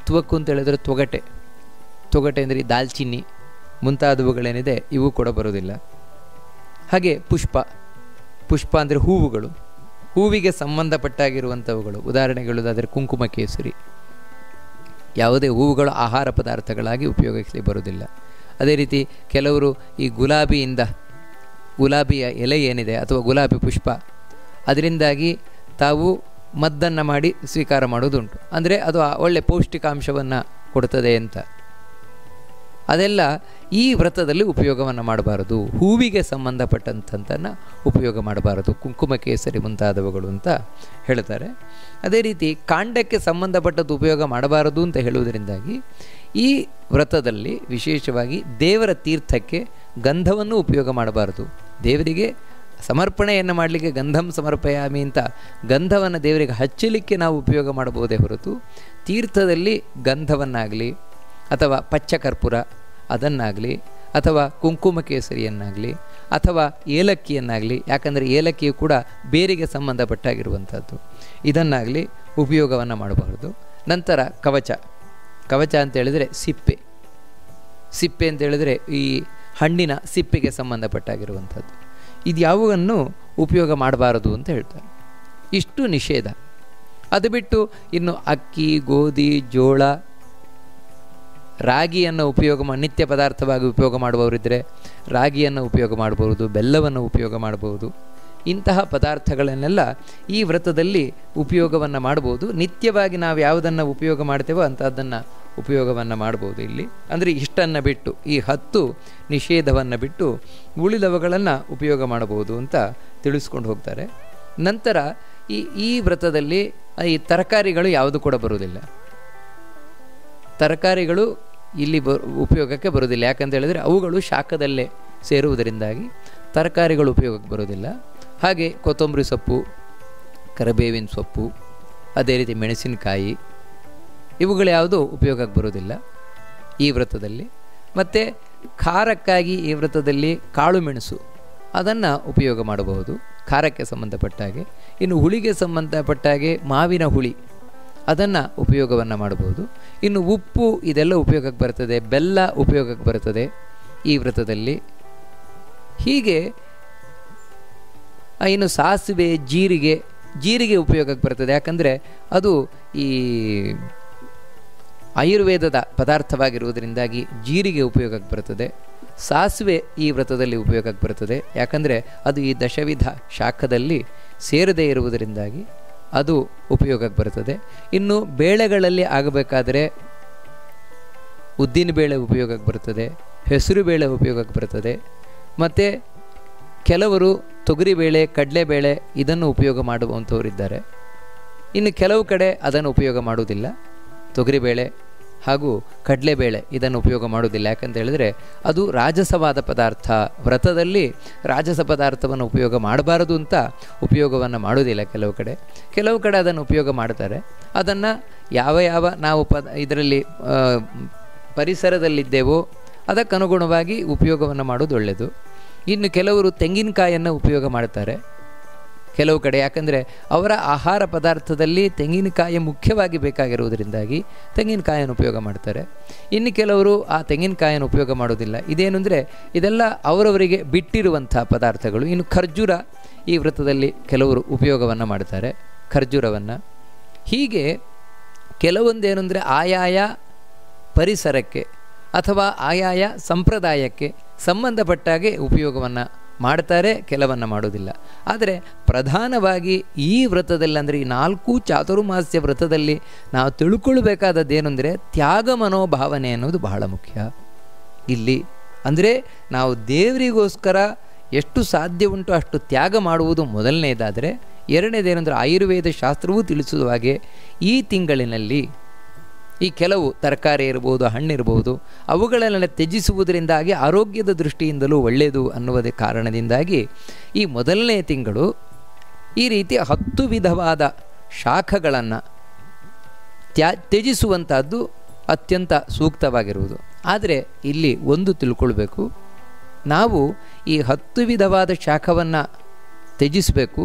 ತುವಕು ಅಂತ ಹೇಳಿದರೆ ತೊಗಟೆ, ತೊಗಟೆ ಅಂದರೆ ಈ ದಾಲ್ಚಿನ್ನಿ ಮುಂತಾದವುಗಳೇನಿದೆ ಇವು ಕೂಡ ಬರೋದಿಲ್ಲ. ಹಾಗೆ ಪುಷ್ಪ, ಪುಷ್ಪ ಅಂದರೆ ಹೂವುಗಳು, ಹೂವಿಗೆ ಸಂಬಂಧಪಟ್ಟಾಗಿರುವಂಥವುಗಳು, ಉದಾಹರಣೆಗಳಾದರೆ ಕುಂಕುಮ ಕೇಸರಿ, ಯಾವುದೇ ಹೂವುಗಳು ಆಹಾರ ಪದಾರ್ಥಗಳಾಗಿ ಉಪಯೋಗಿಸಲಿ ಬರೋದಿಲ್ಲ. ಅದೇ ರೀತಿ ಕೆಲವರು ಈ ಗುಲಾಬಿಯಿಂದ, ಗುಲಾಬಿಯ ಎಲೆ ಏನಿದೆ ಅಥವಾ ಗುಲಾಬಿ ಪುಷ್ಪ, ಅದರಿಂದಾಗಿ ತಾವು ಮದ್ದನ್ನು ಮಾಡಿ ಸ್ವೀಕಾರ ಮಾಡೋದುಂಟು. ಅಂದರೆ ಅದು ಒಳ್ಳೆ ಪೌಷ್ಟಿಕಾಂಶವನ್ನು ಕೊಡ್ತದೆ ಅಂತ. ಅದೆಲ್ಲ ಈ ವ್ರತದಲ್ಲಿ ಉಪಯೋಗವನ್ನು ಮಾಡಬಾರದು. ಹೂವಿಗೆ ಸಂಬಂಧಪಟ್ಟಂಥದ್ದನ್ನು ಉಪಯೋಗ ಮಾಡಬಾರದು, ಕುಂಕುಮ ಕೇಸರಿ ಮುಂತಾದವುಗಳು ಅಂತ ಹೇಳ್ತಾರೆ. ಅದೇ ರೀತಿ ಕಾಂಡಕ್ಕೆ ಸಂಬಂಧಪಟ್ಟದ್ದು ಉಪಯೋಗ ಮಾಡಬಾರದು ಅಂತ ಹೇಳುವುದರಿಂದಾಗಿ ಈ ವ್ರತದಲ್ಲಿ ವಿಶೇಷವಾಗಿ ದೇವರ ತೀರ್ಥಕ್ಕೆ ಗಂಧವನ್ನು ಉಪಯೋಗ ಮಾಡಬಾರದು. ದೇವರಿಗೆ ಸಮರ್ಪಣೆಯನ್ನು ಮಾಡಲಿಕ್ಕೆ ಗಂಧಂ ಸಮರ್ಪಯಾಮಿ ಅಂತ ಗಂಧವನ್ನು ದೇವರಿಗೆ ಹಚ್ಚಲಿಕ್ಕೆ ನಾವು ಉಪಯೋಗ ಮಾಡಬಹುದೇ ಹೊರತು ತೀರ್ಥದಲ್ಲಿ ಗಂಧವನ್ನಾಗಲಿ ಅಥವಾ ಪಚ್ಚಕರ್ಪೂರ ಅದನ್ನಾಗಲಿ ಅಥವಾ ಕುಂಕುಮ ಕೇಸರಿಯನ್ನಾಗಲಿ ಅಥವಾ ಏಲಕ್ಕಿಯನ್ನಾಗಲಿ, ಯಾಕಂದರೆ ಏಲಕ್ಕಿಯು ಕೂಡ ಬೇರಿಗೆ ಸಂಬಂಧಪಟ್ಟಾಗಿರುವಂಥದ್ದು, ಇದನ್ನಾಗಲಿ ಉಪಯೋಗವನ್ನು ಮಾಡಬಾರ್ದು. ನಂತರ ಕವಚ, ಕವಚ ಅಂತ ಹೇಳಿದರೆ ಸಿಪ್ಪೆ, ಸಿಪ್ಪೆ ಅಂತ ಹೇಳಿದರೆ ಈ ಹಣ್ಣಿನ ಸಿಪ್ಪೆಗೆ ಸಂಬಂಧಪಟ್ಟಾಗಿರುವಂಥದ್ದು, ಇದು ಯಾವುವನ್ನು ಉಪಯೋಗ ಮಾಡಬಾರದು ಅಂತ ಹೇಳ್ತಾರೆ. ಇಷ್ಟು ನಿಷೇಧ. ಅದು ಬಿಟ್ಟು ಇನ್ನು ಅಕ್ಕಿ, ಗೋಧಿ, ಜೋಳ, ರಾಗಿಯನ್ನು ಉಪಯೋಗ ನಿತ್ಯ ಪದಾರ್ಥವಾಗಿ ಉಪಯೋಗ ಮಾಡುವವರಿದ್ದರೆ ರಾಗಿಯನ್ನು ಉಪಯೋಗ ಮಾಡಬಹುದು, ಬೆಲ್ಲವನ್ನು ಉಪಯೋಗ ಮಾಡಬಹುದು. ಇಂತಹ ಪದಾರ್ಥಗಳನ್ನೆಲ್ಲ ಈ ವ್ರತದಲ್ಲಿ ಉಪಯೋಗವನ್ನು ಮಾಡ್ಬೋದು. ನಿತ್ಯವಾಗಿ ನಾವು ಯಾವುದನ್ನು ಉಪಯೋಗ ಮಾಡ್ತೇವೋ ಅಂಥದ್ದನ್ನು ಉಪಯೋಗವನ್ನು ಮಾಡ್ಬೋದು ಇಲ್ಲಿ. ಅಂದರೆ ಇಷ್ಟನ್ನು ಬಿಟ್ಟು, ಈ 10 ನಿಷೇಧವನ್ನು ಬಿಟ್ಟು ಉಳಿದವುಗಳನ್ನು ಉಪಯೋಗ ಮಾಡಬಹುದು ಅಂತ ತಿಳಿಸ್ಕೊಂಡು ಹೋಗ್ತಾರೆ. ನಂತರ ಈ ವ್ರತದಲ್ಲಿ ಈ ತರಕಾರಿಗಳು ಯಾವುದು ಕೂಡ ಬರುವುದಿಲ್ಲ. ತರಕಾರಿಗಳು ಇಲ್ಲಿ ಉಪಯೋಗಕ್ಕೆ ಬರೋದಿಲ್ಲ. ಯಾಕಂತ ಹೇಳಿದರೆ ಅವುಗಳು ಶಾಖದಲ್ಲೇ ಸೇರುವುದರಿಂದಾಗಿ ತರಕಾರಿಗಳು ಉಪಯೋಗಕ್ಕೆ ಬರೋದಿಲ್ಲ. ಹಾಗೆ ಕೊತ್ತಂಬರಿ ಸೊಪ್ಪು, ಕರಿಬೇವಿನ ಸೊಪ್ಪು, ಅದೇ ರೀತಿ ಮೆಣಸಿನಕಾಯಿ, ಇವುಗಳು ಯಾವುದೂ ಉಪಯೋಗಕ್ಕೆ ಬರೋದಿಲ್ಲ ಈ ವ್ರತದಲ್ಲಿ. ಮತ್ತು ಖಾರಕ್ಕಾಗಿ ಈ ವ್ರತದಲ್ಲಿ ಕಾಳು ಮೆಣಸು ಅದನ್ನು ಉಪಯೋಗ ಮಾಡಬಹುದು ಖಾರಕ್ಕೆ ಸಂಬಂಧಪಟ್ಟ ಹಾಗೆ. ಇನ್ನು ಹುಳಿಗೆ ಸಂಬಂಧಪಟ್ಟ ಹಾಗೆ ಮಾವಿನ ಹುಳಿ ಅದನ್ನು ಉಪಯೋಗವನ್ನು ಮಾಡಬಹುದು. ಇನ್ನು ಉಪ್ಪು ಇದೆಲ್ಲ ಉಪಯೋಗಕ್ಕೆ ಬರ್ತದೆ, ಬೆಲ್ಲ ಉಪಯೋಗಕ್ಕೆ ಬರ್ತದೆ ಈ ವ್ರತದಲ್ಲಿ. ಹೀಗೆ ಇನ್ನು ಸಾಸಿವೆ, ಜೀರಿಗೆ ಉಪಯೋಗಕ್ಕೆ ಬರ್ತದೆ. ಯಾಕಂದರೆ ಅದು ಈ ಆಯುರ್ವೇದದ ಪದಾರ್ಥವಾಗಿರುವುದರಿಂದಾಗಿ ಜೀರಿಗೆ ಉಪಯೋಗಕ್ಕೆ ಬರ್ತದೆ. ಸಾಸಿವೆ ಈ ವ್ರತದಲ್ಲಿ ಉಪಯೋಗಕ್ಕೆ ಬರ್ತದೆ. ಯಾಕಂದರೆ ಅದು ಈ ದಶವಿಧ ಶಾಖದಲ್ಲಿ ಸೇರದೇ ಇರುವುದರಿಂದಾಗಿ ಅದು ಉಪಯೋಗಕ್ಕೆ ಬರ್ತದೆ. ಇನ್ನು ಬೇಳೆಗಳಲ್ಲಿ ಆಗಬೇಕಾದರೆ ಉದ್ದಿನಬೇಳೆ ಉಪಯೋಗಕ್ಕೆ ಬರ್ತದೆ, ಹೆಸರು ಬೇಳೆ ಉಪಯೋಗಕ್ಕೆ ಬರ್ತದೆ, ಮತ್ತು ಕೆಲವರು ತೊಗರಿಬೇಳೆ, ಕಡಲೆಬೇಳೆ ಇದನ್ನು ಉಪಯೋಗ ಮಾಡುವಂಥವರಿದ್ದಾರೆ. ಇನ್ನು ಕೆಲವು ಕಡೆ ಅದನ್ನು ಉಪಯೋಗ ಮಾಡುವುದಿಲ್ಲ. ತೊಗರಿಬೇಳೆ ಹಾಗೂ ಕಡಲೆಬೇಳೆ ಇದನ್ನು ಉಪಯೋಗ ಮಾಡುವುದಿಲ್ಲ. ಯಾಕಂತ ಹೇಳಿದರೆ ಅದು ರಾಜಸವಾದ ಪದಾರ್ಥ, ವ್ರತದಲ್ಲಿ ರಾಜಸ ಪದಾರ್ಥವನ್ನು ಉಪಯೋಗ ಮಾಡಬಾರದು ಅಂತ ಉಪಯೋಗವನ್ನು ಮಾಡೋದಿಲ್ಲ ಕೆಲವು ಕಡೆ ಅದನ್ನು ಉಪಯೋಗ ಮಾಡ್ತಾರೆ. ಅದನ್ನು ಯಾವ ನಾವು ಇದರಲ್ಲಿ ಪರಿಸರದಲ್ಲಿದ್ದೇವೋ ಅದಕ್ಕನುಗುಣವಾಗಿ ಉಪಯೋಗವನ್ನು ಮಾಡೋದು ಒಳ್ಳೆಯದು. ಇನ್ನು ಕೆಲವರು ತೆಂಗಿನಕಾಯನ್ನು ಉಪಯೋಗ ಮಾಡ್ತಾರೆ ಕೆಲವು ಕಡೆ, ಯಾಕಂದರೆ ಅವರ ಆಹಾರ ಪದಾರ್ಥದಲ್ಲಿ ತೆಂಗಿನಕಾಯಿ ಮುಖ್ಯವಾಗಿ ಬೇಕಾಗಿರುವುದರಿಂದಾಗಿ ತೆಂಗಿನಕಾಯನ್ನು ಉಪಯೋಗ ಮಾಡ್ತಾರೆ. ಇನ್ನು ಕೆಲವರು ಆ ತೆಂಗಿನಕಾಯನ್ನು ಉಪಯೋಗ ಮಾಡೋದಿಲ್ಲ. ಇದೇನು ಅಂದರೆ ಇದೆಲ್ಲ ಅವರವರಿಗೆ ಬಿಟ್ಟಿರುವಂಥ ಪದಾರ್ಥಗಳು. ಇನ್ನು ಖರ್ಜೂರ ಈ ವ್ರತದಲ್ಲಿ ಕೆಲವರು ಉಪಯೋಗವನ್ನು ಮಾಡ್ತಾರೆ, ಖರ್ಜೂರವನ್ನು. ಹೀಗೆ ಕೆಲವೊಂದೇನು ಅಂದರೆ ಆಯಾಯ ಪರಿಸರಕ್ಕೆ ಅಥವಾ ಆಯಾಯ ಸಂಪ್ರದಾಯಕ್ಕೆ ಸಂಬಂಧಪಟ್ಟಾಗೆ ಉಪಯೋಗವನ್ನು ಮಾಡ್ತಾರೆ, ಕೆಲವನ್ನು ಮಾಡೋದಿಲ್ಲ. ಆದರೆ ಪ್ರಧಾನವಾಗಿ ಈ ವ್ರತದಲ್ಲಿ, ಅಂದರೆ ಈ 4 ಚಾತುರ್ಮಾಸ್ಯ ವ್ರತದಲ್ಲಿ ನಾವು ತಿಳ್ಕೊಳ್ಬೇಕಾದದ್ದೇನು ಅಂದರೆ ತ್ಯಾಗ ಮನೋಭಾವನೆ ಅನ್ನೋದು ಬಹಳ ಮುಖ್ಯ ಇಲ್ಲಿ. ಅಂದರೆ ನಾವು ದೇವರಿಗೋಸ್ಕರ ಎಷ್ಟು ಸಾಧ್ಯ ಉಂಟು ಅಷ್ಟು ತ್ಯಾಗ ಮಾಡುವುದು ಮೊದಲನೇದಾದರೆ, ಎರಡನೇದೇನೆಂದರೆ ಆಯುರ್ವೇದ ಶಾಸ್ತ್ರವೂ ತಿಳಿಸುವ ಹಾಗೆ ಈ ತಿಂಗಳಿನಲ್ಲಿ ಈ ಕೆಲವು ತರಕಾರಿ ಇರ್ಬೋದು, ಹಣ್ಣಿರ್ಬೋದು, ಅವುಗಳನ್ನೆಲ್ಲ ತ್ಯಜಿಸುವುದರಿಂದಾಗಿ ಆರೋಗ್ಯದ ದೃಷ್ಟಿಯಿಂದಲೂ ಒಳ್ಳೆಯದು ಅನ್ನುವುದೇ ಕಾರಣದಿಂದಾಗಿ ಈ ಮೊದಲನೇ ತಿಂಗಳು ಈ ರೀತಿ 10 ವಿಧವಾದ ಶಾಖಗಳನ್ನು ತ್ಯಜಿಸುವಂಥದ್ದು ಅತ್ಯಂತ ಸೂಕ್ತವಾಗಿರುವುದು. ಆದರೆ ಇಲ್ಲಿ ಒಂದು ತಿಳ್ಕೊಳ್ಬೇಕು, ನಾವು ಈ 10 ವಿಧವಾದ ಶಾಖವನ್ನು ತ್ಯಜಿಸಬೇಕು,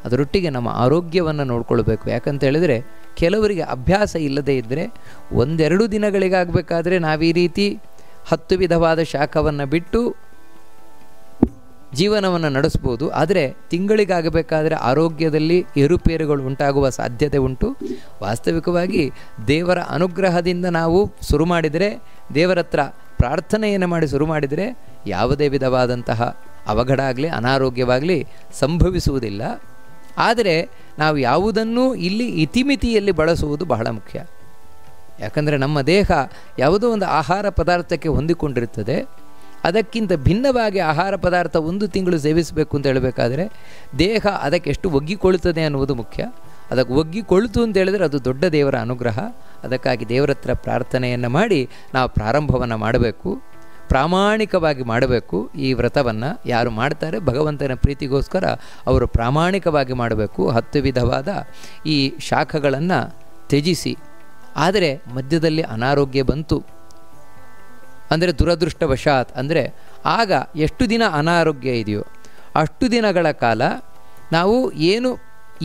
ಅದರೊಟ್ಟಿಗೆ ನಮ್ಮ ಆರೋಗ್ಯವನ್ನು ನೋಡ್ಕೊಳ್ಬೇಕು. ಯಾಕಂತ ಹೇಳಿದರೆ ಕೆಲವರಿಗೆ ಅಭ್ಯಾಸ ಇಲ್ಲದೇ ಇದ್ದರೆ 1-2 ದಿನಗಳಿಗಾಗಬೇಕಾದ್ರೆ ನಾವು ಈ ರೀತಿ 10 ವಿಧವಾದ ಶಾಖವನ್ನು ಬಿಟ್ಟು ಜೀವನವನ್ನು ನಡೆಸ್ಬೋದು. ಆದರೆ ತಿಂಗಳಿಗಾಗಬೇಕಾದರೆ ಆರೋಗ್ಯದಲ್ಲಿ ಏರುಪೇರುಗಳು ಉಂಟಾಗುವ ಸಾಧ್ಯತೆ ಉಂಟು. ವಾಸ್ತವಿಕವಾಗಿ ದೇವರ ಅನುಗ್ರಹದಿಂದ ನಾವು ಶುರು ಮಾಡಿದರೆ, ದೇವರ ಹತ್ರ ಪ್ರಾರ್ಥನೆಯನ್ನು ಮಾಡಿ ಶುರು ಮಾಡಿದರೆ ಯಾವುದೇ ವಿಧವಾದಂತಹ ಅವಘಡ ಆಗಲಿ ಅನಾರೋಗ್ಯವಾಗಲಿ ಸಂಭವಿಸುವುದಿಲ್ಲ. ಆದರೆ ನಾವು ಯಾವುದನ್ನೂ ಇಲ್ಲಿ ಇತಿಮಿತಿಯಲ್ಲಿ ಬಳಸುವುದು ಬಹಳ ಮುಖ್ಯ. ಯಾಕಂದರೆ ನಮ್ಮ ದೇಹ ಯಾವುದೋ ಒಂದು ಆಹಾರ ಪದಾರ್ಥಕ್ಕೆ ಹೊಂದಿಕೊಂಡಿರುತ್ತದೆ. ಅದಕ್ಕಿಂತ ಭಿನ್ನವಾಗಿ ಆಹಾರ ಪದಾರ್ಥ 1 ತಿಂಗಳು ಸೇವಿಸಬೇಕು ಅಂತ ಹೇಳಬೇಕಾದ್ರೆ ದೇಹ ಅದಕ್ಕೆ ಎಷ್ಟು ಒಗ್ಗಿಕೊಳ್ಳುತ್ತದೆ ಅನ್ನುವುದು ಮುಖ್ಯ. ಅದಕ್ಕೆ ಒಗ್ಗಿಕೊಳ್ಳುತ್ತು ಅಂತ ಹೇಳಿದರೆ ಅದು ದೊಡ್ಡ ದೇವರ ಅನುಗ್ರಹ. ಅದಕ್ಕಾಗಿ ದೇವರ ಹತ್ರ ಪ್ರಾರ್ಥನೆಯನ್ನು ಮಾಡಿ ನಾವು ಪ್ರಾರಂಭವನ್ನು ಮಾಡಬೇಕು, ಪ್ರಾಮಾಣಿಕವಾಗಿ ಮಾಡಬೇಕು. ಈ ವ್ರತವನ್ನು ಯಾರು ಮಾಡ್ತಾರೆ ಭಗವಂತನ ಪ್ರೀತಿಗೋಸ್ಕರ ಅವರು ಪ್ರಾಮಾಣಿಕವಾಗಿ ಮಾಡಬೇಕು. 10 ವಿಧವಾದ ಈ ಶಾಖಗಳನ್ನು ತ್ಯಜಿಸಿ. ಆದರೆ ಮಧ್ಯದಲ್ಲಿ ಅನಾರೋಗ್ಯ ಬಂತು ಅಂದರೆ ದುರದೃಷ್ಟವಶಾತ್ ಅಂದರೆ ಆಗ ಎಷ್ಟು ದಿನ ಅನಾರೋಗ್ಯ ಇದೆಯೋ ಅಷ್ಟು ದಿನಗಳ ಕಾಲ ನಾವು ಏನು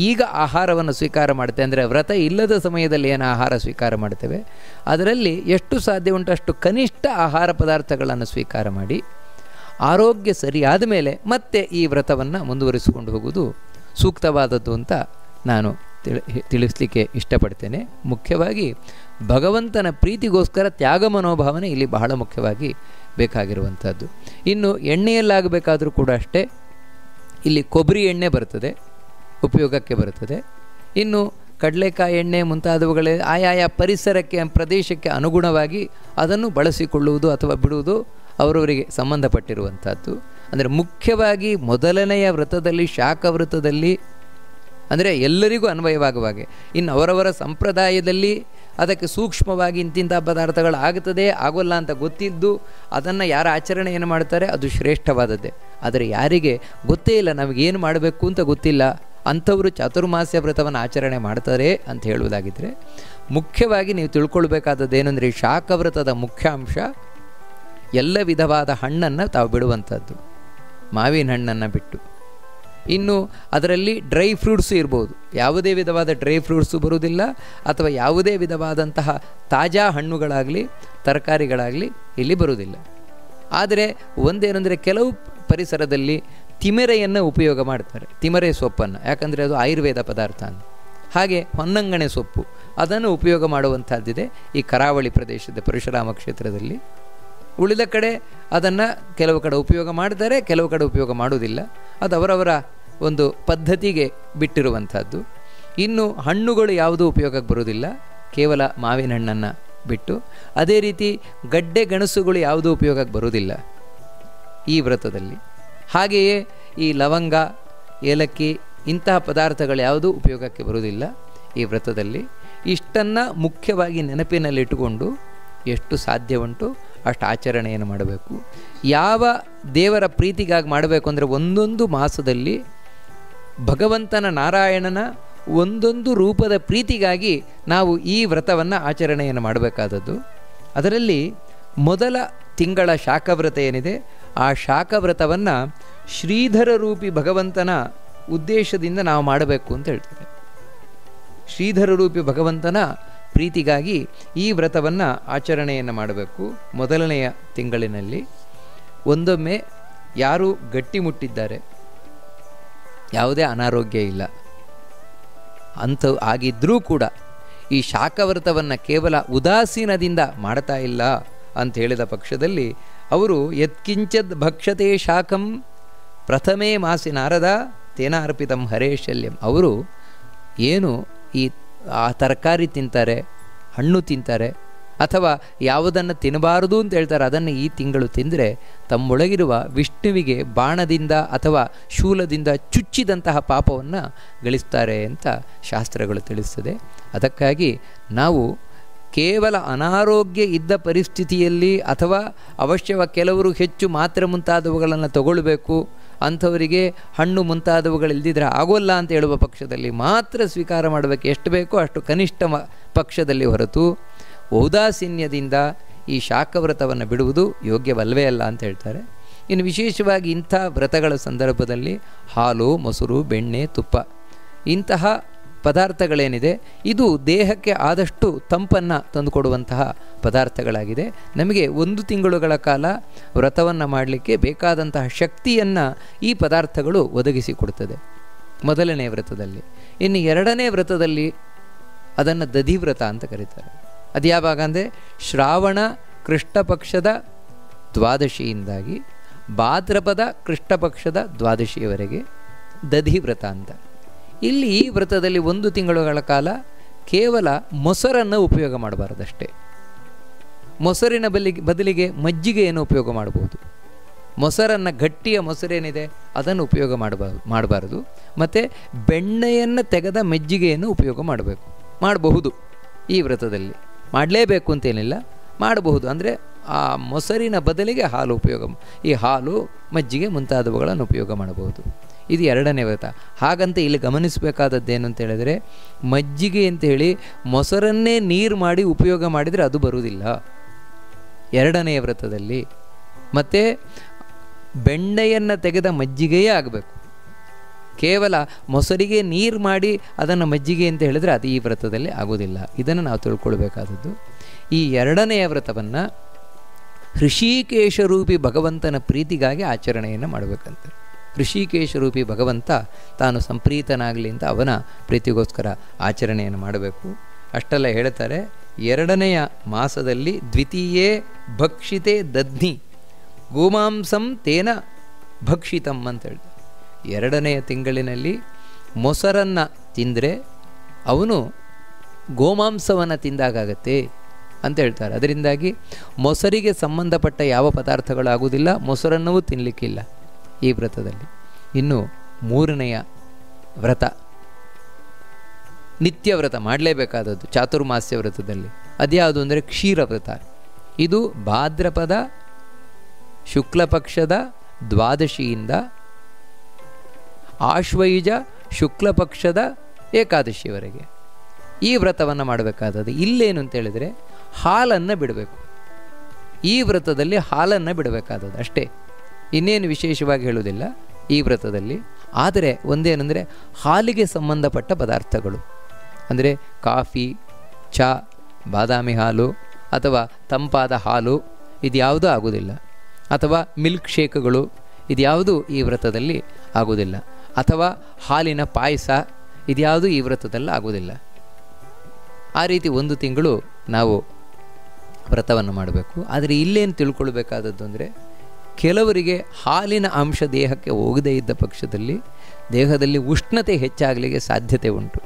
ಈಗ ಆಹಾರವನ್ನು ಸ್ವೀಕಾರ ಮಾಡ್ತೇವೆ, ಅಂದರೆ ವ್ರತ ಇಲ್ಲದ ಸಮಯದಲ್ಲಿ ಏನು ಆಹಾರ ಸ್ವೀಕಾರ ಮಾಡ್ತೇವೆ ಅದರಲ್ಲಿ ಎಷ್ಟು ಸಾಧ್ಯ ಉಂಟು ಅಷ್ಟು ಕನಿಷ್ಠ ಆಹಾರ ಪದಾರ್ಥಗಳನ್ನು ಸ್ವೀಕಾರ ಮಾಡಿ ಆರೋಗ್ಯ ಸರಿಯಾದ ಮೇಲೆ ಮತ್ತೆ ಈ ವ್ರತವನ್ನು ಮುಂದುವರಿಸಿಕೊಂಡು ಹೋಗುವುದು ಸೂಕ್ತವಾದದ್ದು ಅಂತ ನಾನು ತಿಳಿಸಲಿಕ್ಕೆ ಇಷ್ಟಪಡ್ತೇನೆ. ಮುಖ್ಯವಾಗಿ ಭಗವಂತನ ಪ್ರೀತಿಗೋಸ್ಕರ ತ್ಯಾಗ ಮನೋಭಾವನೆ ಇಲ್ಲಿ ಬಹಳ ಮುಖ್ಯವಾಗಿ ಬೇಕಾಗಿರುವಂಥದ್ದು. ಇನ್ನು ಎಣ್ಣೆಯಲ್ಲಾಗಬೇಕಾದರೂ ಕೂಡ ಅಷ್ಟೇ, ಇಲ್ಲಿ ಕೊಬ್ಬರಿ ಎಣ್ಣೆ ಬರ್ತದೆ, ಉಪಯೋಗಕ್ಕೆ ಬರುತ್ತದೆ. ಇನ್ನು ಕಡಲೆಕಾಯಿ ಎಣ್ಣೆ ಮುಂತಾದವುಗಳೇ ಆಯಾಯ ಪರಿಸರಕ್ಕೆ ಪ್ರದೇಶಕ್ಕೆ ಅನುಗುಣವಾಗಿ ಅದನ್ನು ಬಳಸಿಕೊಳ್ಳುವುದು ಅಥವಾ ಬಿಡುವುದು ಅವರವರಿಗೆ ಸಂಬಂಧಪಟ್ಟಿರುವಂಥದ್ದು. ಅಂದರೆ ಮುಖ್ಯವಾಗಿ ಮೊದಲನೆಯ ವ್ರತದಲ್ಲಿ ಶಾಖ ವ್ರತದಲ್ಲಿ ಅಂದರೆ ಎಲ್ಲರಿಗೂ ಅನ್ವಯವಾಗುವಾಗೆ, ಇನ್ನು ಅವರವರ ಸಂಪ್ರದಾಯದಲ್ಲಿ ಅದಕ್ಕೆ ಸೂಕ್ಷ್ಮವಾಗಿ ಇಂತಿಂಥ ಪದಾರ್ಥಗಳು ಆಗುತ್ತದೆ ಆಗೋಲ್ಲ ಅಂತ ಗೊತ್ತಿದ್ದು ಅದನ್ನು ಯಾರು ಆಚರಣೆಯನ್ನು ಮಾಡ್ತಾರೆ ಅದು ಶ್ರೇಷ್ಠವಾದದ್ದೇ. ಆದರೆ ಯಾರಿಗೆ ಗೊತ್ತೇ ಇಲ್ಲ, ನಮಗೇನು ಮಾಡಬೇಕು ಅಂತ ಗೊತ್ತಿಲ್ಲ, ಅಂಥವರು ಚಾತುರ್ಮಾಸ್ಯ ವ್ರತವನ್ನು ಆಚರಣೆ ಮಾಡ್ತಾರೆ ಅಂತ ಹೇಳುವುದಾಗಿದ್ದರೆ ಮುಖ್ಯವಾಗಿ ನೀವು ತಿಳ್ಕೊಳ್ಬೇಕಾದದ್ದೇನೆಂದರೆ ಶಾಖ ವ್ರತದ ಮುಖ್ಯ ಅಂಶ ಎಲ್ಲ ವಿಧವಾದ ಹಣ್ಣನ್ನು ತಾವು ಬಿಡುವಂಥದ್ದು, ಮಾವಿನ ಹಣ್ಣನ್ನು ಬಿಟ್ಟು. ಇನ್ನು ಅದರಲ್ಲಿ ಡ್ರೈ ಫ್ರೂಟ್ಸು ಇರ್ಬೋದು, ಯಾವುದೇ ವಿಧವಾದ ಡ್ರೈ ಫ್ರೂಟ್ಸು ಬರುವುದಿಲ್ಲ ಅಥವಾ ಯಾವುದೇ ವಿಧವಾದಂತಹ ತಾಜಾ ಹಣ್ಣುಗಳಾಗಲಿ ತರಕಾರಿಗಳಾಗಲಿ ಇಲ್ಲಿ ಬರುವುದಿಲ್ಲ. ಆದರೆ ಒಂದೇನೆಂದರೆ ಕೆಲವು ಪರಿಸರದಲ್ಲಿ ತಿಮರೆಯನ್ನು ಉಪಯೋಗ ಮಾಡ್ತಾರೆ, ತಿಮರೆ ಸೊಪ್ಪನ್ನು, ಯಾಕಂದರೆ ಅದು ಆಯುರ್ವೇದ ಪದಾರ್ಥ. ಹಾಗೆ ಹೊನ್ನಂಗಣೆ ಸೊಪ್ಪು ಅದನ್ನು ಉಪಯೋಗ ಮಾಡುವಂಥದ್ದಿದೆ ಈ ಕರಾವಳಿ ಪ್ರದೇಶದ ಪರಶುರಾಮ ಕ್ಷೇತ್ರದಲ್ಲಿ. ಉಳಿದ ಕಡೆ ಅದನ್ನು ಕೆಲವು ಕಡೆ ಉಪಯೋಗ ಮಾಡ್ತಾರೆ, ಕೆಲವು ಕಡೆ ಉಪಯೋಗ ಮಾಡುವುದಿಲ್ಲ. ಅದು ಅವರವರ ಒಂದು ಪದ್ಧತಿಗೆ ಬಿಟ್ಟಿರುವಂಥದ್ದು. ಇನ್ನು ಹಣ್ಣುಗಳು ಯಾವುದೂ ಉಪಯೋಗಕ್ಕೆ ಬರುವುದಿಲ್ಲ, ಕೇವಲ ಮಾವಿನ ಹಣ್ಣನ್ನು ಬಿಟ್ಟು. ಅದೇ ರೀತಿ ಗಡ್ಡೆ ಗೆಣಸುಗಳು ಯಾವುದೂ ಉಪಯೋಗಕ್ಕೆ ಬರುವುದಿಲ್ಲ ಈ ವ್ರತದಲ್ಲಿ. ಹಾಗೆಯೇ ಈ ಲವಂಗ, ಏಲಕ್ಕಿ ಇಂತಹ ಪದಾರ್ಥಗಳು ಯಾವುದೂ ಉಪಯೋಗಕ್ಕೆ ಬರುವುದಿಲ್ಲ ಈ ವ್ರತದಲ್ಲಿ. ಇಷ್ಟನ್ನು ಮುಖ್ಯವಾಗಿ ನೆನಪಿನಲ್ಲಿಟ್ಟುಕೊಂಡು ಎಷ್ಟು ಸಾಧ್ಯ ಉಂಟು ಅಷ್ಟು ಆಚರಣೆಯನ್ನು ಮಾಡಬೇಕು. ಯಾವ ದೇವರ ಪ್ರೀತಿಗಾಗಿ ಮಾಡಬೇಕು ಅಂದರೆ ಒಂದೊಂದು ಮಾಸದಲ್ಲಿ ಭಗವಂತನ ನಾರಾಯಣನ ಒಂದೊಂದು ರೂಪದ ಪ್ರೀತಿಗಾಗಿ ನಾವು ಈ ವ್ರತವನ್ನು ಆಚರಣೆಯನ್ನು ಮಾಡಬೇಕಾದದ್ದು. ಅದರಲ್ಲಿ ಮೊದಲ ತಿಂಗಳ ಶಾಖವ್ರತ ಏನಿದೆ ಆ ಶಾಖವ್ರತವನ್ನು ಶ್ರೀಧರ ರೂಪಿ ಭಗವಂತನ ಉದ್ದೇಶದಿಂದ ನಾವು ಮಾಡಬೇಕು ಅಂತ ಹೇಳ್ತಾರೆ. ಶ್ರೀಧರ ರೂಪಿ ಭಗವಂತನ ಪ್ರೀತಿಗಾಗಿ ಈ ವ್ರತವನ್ನು ಆಚರಣೆಯನ್ನು ಮಾಡಬೇಕು. ಮೊದಲನೆಯ ತಿಂಗಳಿನಲ್ಲಿ ಒಂದೊಮ್ಮೆ ಯಾರು ಗಟ್ಟಿಮುಟ್ಟಿದ್ದಾರೆ, ಯಾವುದೇ ಅನಾರೋಗ್ಯ ಇಲ್ಲ ಅಂಥ ಆಗಿದ್ದರೂ ಕೂಡ ಈ ಶಾಖವ್ರತವನ್ನು ಕೇವಲ ಉದಾಸೀನದಿಂದ ಮಾಡ್ತಾ ಇಲ್ಲ ಅಂತ ಹೇಳಿದ ಪಕ್ಷದಲ್ಲಿ ಅವರು ಯತ್ಕಿಂಚದ್ ಭಕ್ಷತೆ ಶಾಖಂ ಪ್ರಥಮೇ ಮಾಸಿ ನಾರದ ತೇನಾರ್ಪಿತಂ ಹರೇಶಲ್ಯಂ. ಅವರು ಏನು ಆ ತರಕಾರಿ ತಿಂತಾರೆ, ಹಣ್ಣು ತಿಂತಾರೆ, ಅಥವಾ ಯಾವುದನ್ನು ತಿನ್ನಬಾರದು ಅಂತ ಹೇಳ್ತಾರೆ, ಅದನ್ನು ಈ ತಿಂಗಳು ತಿಂದರೆ ತಮ್ಮೊಳಗಿರುವ ವಿಷ್ಣುವಿಗೆ ಬಾಣದಿಂದ ಅಥವಾ ಶೂಲದಿಂದ ಚುಚ್ಚಿದಂತಹ ಪಾಪವನ್ನು ಗಳಿಸ್ತಾರೆ ಅಂತ ಶಾಸ್ತ್ರಗಳು ತಿಳಿಸ್ತದೆ. ಅದಕ್ಕಾಗಿ ನಾವು ಕೇವಲ ಅನಾರೋಗ್ಯ ಇದ್ದ ಪರಿಸ್ಥಿತಿಯಲ್ಲಿ ಅಥವಾ ಅವಶ್ಯವ ಕೆಲವರು ಹೆಚ್ಚು ಮಾತ್ರೆ ಮುಂತಾದವುಗಳನ್ನು ತಗೊಳ್ಬೇಕು, ಅಂಥವರಿಗೆ ಹಣ್ಣು ಮುಂತಾದವುಗಳಿಲ್ದಿದ್ರೆ ಆಗೋಲ್ಲ ಅಂತ ಹೇಳುವ ಪಕ್ಷದಲ್ಲಿ ಮಾತ್ರ ಸ್ವೀಕಾರ ಮಾಡಬೇಕು, ಎಷ್ಟು ಬೇಕೋ ಅಷ್ಟು ಕನಿಷ್ಠ ಪಕ್ಷದಲ್ಲಿ ಹೊರತು ಔದಾಸೀನ್ಯದಿಂದ ಈ ಶಾಖವ್ರತವನ್ನು ಬಿಡುವುದು ಯೋಗ್ಯವಲ್ಲವೇ ಅಲ್ಲ ಅಂತ ಹೇಳ್ತಾರೆ. ಇನ್ನು ವಿಶೇಷವಾಗಿ ಇಂಥ ವ್ರತಗಳ ಸಂದರ್ಭದಲ್ಲಿ ಹಾಲು, ಮೊಸರು, ಬೆಣ್ಣೆ, ತುಪ್ಪ ಇಂತಹ ಪದಾರ್ಥಗಳೇನಿದೆ ಇದು ದೇಹಕ್ಕೆ ಆದಷ್ಟು ತಂಪನ್ನು ತಂದುಕೊಡುವಂತಹ ಪದಾರ್ಥಗಳಾಗಿದೆ. ನಮಗೆ 1 ತಿಂಗಳುಗಳ ಕಾಲ ವ್ರತವನ್ನು ಮಾಡಲಿಕ್ಕೆ ಬೇಕಾದಂತಹ ಶಕ್ತಿಯನ್ನು ಈ ಪದಾರ್ಥಗಳು ಒದಗಿಸಿಕೊಡುತ್ತದೆ ಮೊದಲನೇ ವ್ರತದಲ್ಲಿ. ಇನ್ನು ಎರಡನೇ ವ್ರತದಲ್ಲಿ ಅದನ್ನು ದಧಿವ್ರತ ಅಂತ ಕರೀತಾರೆ. ಅದು ಯಾವಾಗ ಅಂದರೆ ಶ್ರಾವಣ ಕೃಷ್ಣಪಕ್ಷದ ದ್ವಾದಶಿಯಿಂದಾಗಿ ಭಾದ್ರಪದ ಕೃಷ್ಣಪಕ್ಷದ ದ್ವಾದಶಿಯವರೆಗೆ ದಧಿವ್ರತ ಅಂತ. ಇಲ್ಲಿ ಈ ವ್ರತದಲ್ಲಿ 1 ತಿಂಗಳುಗಳ ಕಾಲ ಕೇವಲ ಮೊಸರನ್ನು ಉಪಯೋಗ ಮಾಡಬಾರದಷ್ಟೇ. ಮೊಸರಿನ ಬದಲಿಗೆ ಮಜ್ಜಿಗೆಯನ್ನು ಉಪಯೋಗ ಮಾಡಬಹುದು. ಮೊಸರನ್ನು, ಗಟ್ಟಿಯ ಮೊಸರೇನಿದೆ ಅದನ್ನು ಉಪಯೋಗ ಮಾಡಬಾರದು. ಮತ್ತು ಬೆಣ್ಣೆಯನ್ನು ತೆಗೆದ ಮಜ್ಜಿಗೆಯನ್ನು ಉಪಯೋಗ ಮಾಡಬಹುದು. ಈ ವ್ರತದಲ್ಲಿ ಮಾಡಲೇಬೇಕು ಅಂತೇನಿಲ್ಲ, ಮಾಡಬಹುದು. ಅಂದರೆ ಆ ಮೊಸರಿನ ಬದಲಿಗೆ ಹಾಲು ಈ ಹಾಲು, ಮಜ್ಜಿಗೆ ಮುಂತಾದವುಗಳನ್ನು ಉಪಯೋಗ ಮಾಡಬಹುದು. ಇದು ಎರಡನೇ ವ್ರತ. ಹಾಗಂತ ಇಲ್ಲಿ ಗಮನಿಸಬೇಕಾದದ್ದೇನು ಅಂತ ಹೇಳಿದರೆ, ಮಜ್ಜಿಗೆ ಅಂತೇಳಿ ಮೊಸರನ್ನೇ ನೀರು ಮಾಡಿ ಉಪಯೋಗ ಮಾಡಿದರೆ ಅದು ಬರುವುದಿಲ್ಲ ಎರಡನೆಯ ವ್ರತದಲ್ಲಿ. ಮತ್ತು ಬೆಣ್ಣೆಯನ್ನು ತೆಗೆದ ಮಜ್ಜಿಗೆಯೇ ಆಗಬೇಕು. ಕೇವಲ ಮೊಸರಿಗೆ ನೀರು ಮಾಡಿ ಅದನ್ನು ಮಜ್ಜಿಗೆ ಅಂತ ಹೇಳಿದರೆ ಅದು ಈ ವ್ರತದಲ್ಲಿ ಆಗೋದಿಲ್ಲ. ಇದನ್ನು ನಾವು ತಿಳ್ಕೊಳ್ಬೇಕಾದದ್ದು. ಈ ಎರಡನೆಯ ವ್ರತವನ್ನು ಋಷಿಕೇಶ ರೂಪಿ ಭಗವಂತನ ಪ್ರೀತಿಗಾಗಿ ಆಚರಣೆಯನ್ನು ಮಾಡಬೇಕಂತ. ಋಷಿಕೇಶ ರೂಪಿ ಭಗವಂತ ತಾನು ಸಂಪ್ರೀತನಾಗಲಿ ಅಂತ ಅವನ ಪ್ರೀತಿಗೋಸ್ಕರ ಆಚರಣೆಯನ್ನು ಮಾಡಬೇಕು. ಅಷ್ಟೆಲ್ಲ ಹೇಳ್ತಾರೆ. ಎರಡನೆಯ ಮಾಸದಲ್ಲಿ ದ್ವಿತೀಯೇ ಭಕ್ಷಿತೆ ದಧ್ನಿ ಗೋಮಾಂಸಂ ತೇನ ಭಕ್ಷಿತಂ ಅಂತ ಹೇಳ್ತಾರೆ. ಎರಡನೆಯ ತಿಂಗಳಿನಲ್ಲಿ ಮೊಸರನ್ನು ತಿಂದರೆ ಅವನು ಗೋಮಾಂಸವನ್ನು ತಿಂದಾಗತ್ತೆ ಅಂತ ಹೇಳ್ತಾರೆ. ಅದರಿಂದಾಗಿ ಮೊಸರಿಗೆ ಸಂಬಂಧಪಟ್ಟ ಯಾವ ಪದಾರ್ಥಗಳಾಗುವುದಿಲ್ಲ, ಮೊಸರನ್ನೂ ತಿನ್ನಲಿಕ್ಕಿಲ್ಲ ಈ ವ್ರತದಲ್ಲಿ. ಇನ್ನು ಮೂರನೆಯ ವ್ರತ ನಿತ್ಯ ವ್ರತ ಮಾಡಲೇಬೇಕಾದದ್ದು ಚಾತುರ್ಮಾಸ್ಯ ವ್ರತದಲ್ಲಿ. ಅದ್ಯಾವುದು ಅಂದರೆ ಕ್ಷೀರವ್ರತ. ಇದು ಭಾದ್ರಪದ ಶುಕ್ಲಪಕ್ಷದ ದ್ವಾದಶಿಯಿಂದ ಆಶ್ವಯುಜ ಶುಕ್ಲಪಕ್ಷದ ಏಕಾದಶಿಯವರೆಗೆ ಈ ವ್ರತವನ್ನು ಮಾಡಬೇಕಾದದ್ದು. ಇಲ್ಲೇನು ಅಂತ ಹೇಳಿದರೆ ಹಾಲನ್ನು ಬಿಡಬೇಕು. ಈ ವ್ರತದಲ್ಲಿ ಹಾಲನ್ನು ಬಿಡಬೇಕಾದದ್ದು ಅಷ್ಟೇ, ಇನ್ನೇನು ವಿಶೇಷವಾಗಿ ಹೇಳುವುದಿಲ್ಲ ಈ ವ್ರತದಲ್ಲಿ. ಆದರೆ ಒಂದೇನೆಂದರೆ ಹಾಲಿಗೆ ಸಂಬಂಧಪಟ್ಟ ಪದಾರ್ಥಗಳು ಅಂದರೆ ಕಾಫಿ, ಚಹಾ, ಬಾದಾಮಿ ಹಾಲು ಅಥವಾ ತಂಪಾದ ಹಾಲು ಇದ್ಯಾವುದೂ ಆಗುವುದಿಲ್ಲ. ಅಥವಾ ಮಿಲ್ಕ್ ಶೇಕ್ಗಳು ಇದ್ಯಾವುದೂ ಈ ವ್ರತದಲ್ಲಿ ಆಗುವುದಿಲ್ಲ. ಅಥವಾ ಹಾಲಿನ ಪಾಯಸ ಇದ್ಯಾವುದೂ ಈ ವ್ರತದಲ್ಲಿ ಆಗುವುದಿಲ್ಲ. ಆ ರೀತಿ 1 ತಿಂಗಳು ನಾವು ವ್ರತವನ್ನು ಮಾಡಬೇಕು. ಆದರೆ ಇಲ್ಲೇನು ತಿಳ್ಕೊಳ್ಬೇಕಾದದ್ದು ಅಂದರೆ, ಕೆಲವರಿಗೆ ಹಾಲಿನ ಅಂಶ ದೇಹಕ್ಕೆ ಹೋಗದೇ ಇದ್ದ ಪಕ್ಷದಲ್ಲಿ ದೇಹದಲ್ಲಿ ಉಷ್ಣತೆ ಹೆಚ್ಚಾಗಲಿಕ್ಕೆ ಸಾಧ್ಯತೆ ಉಂಟು.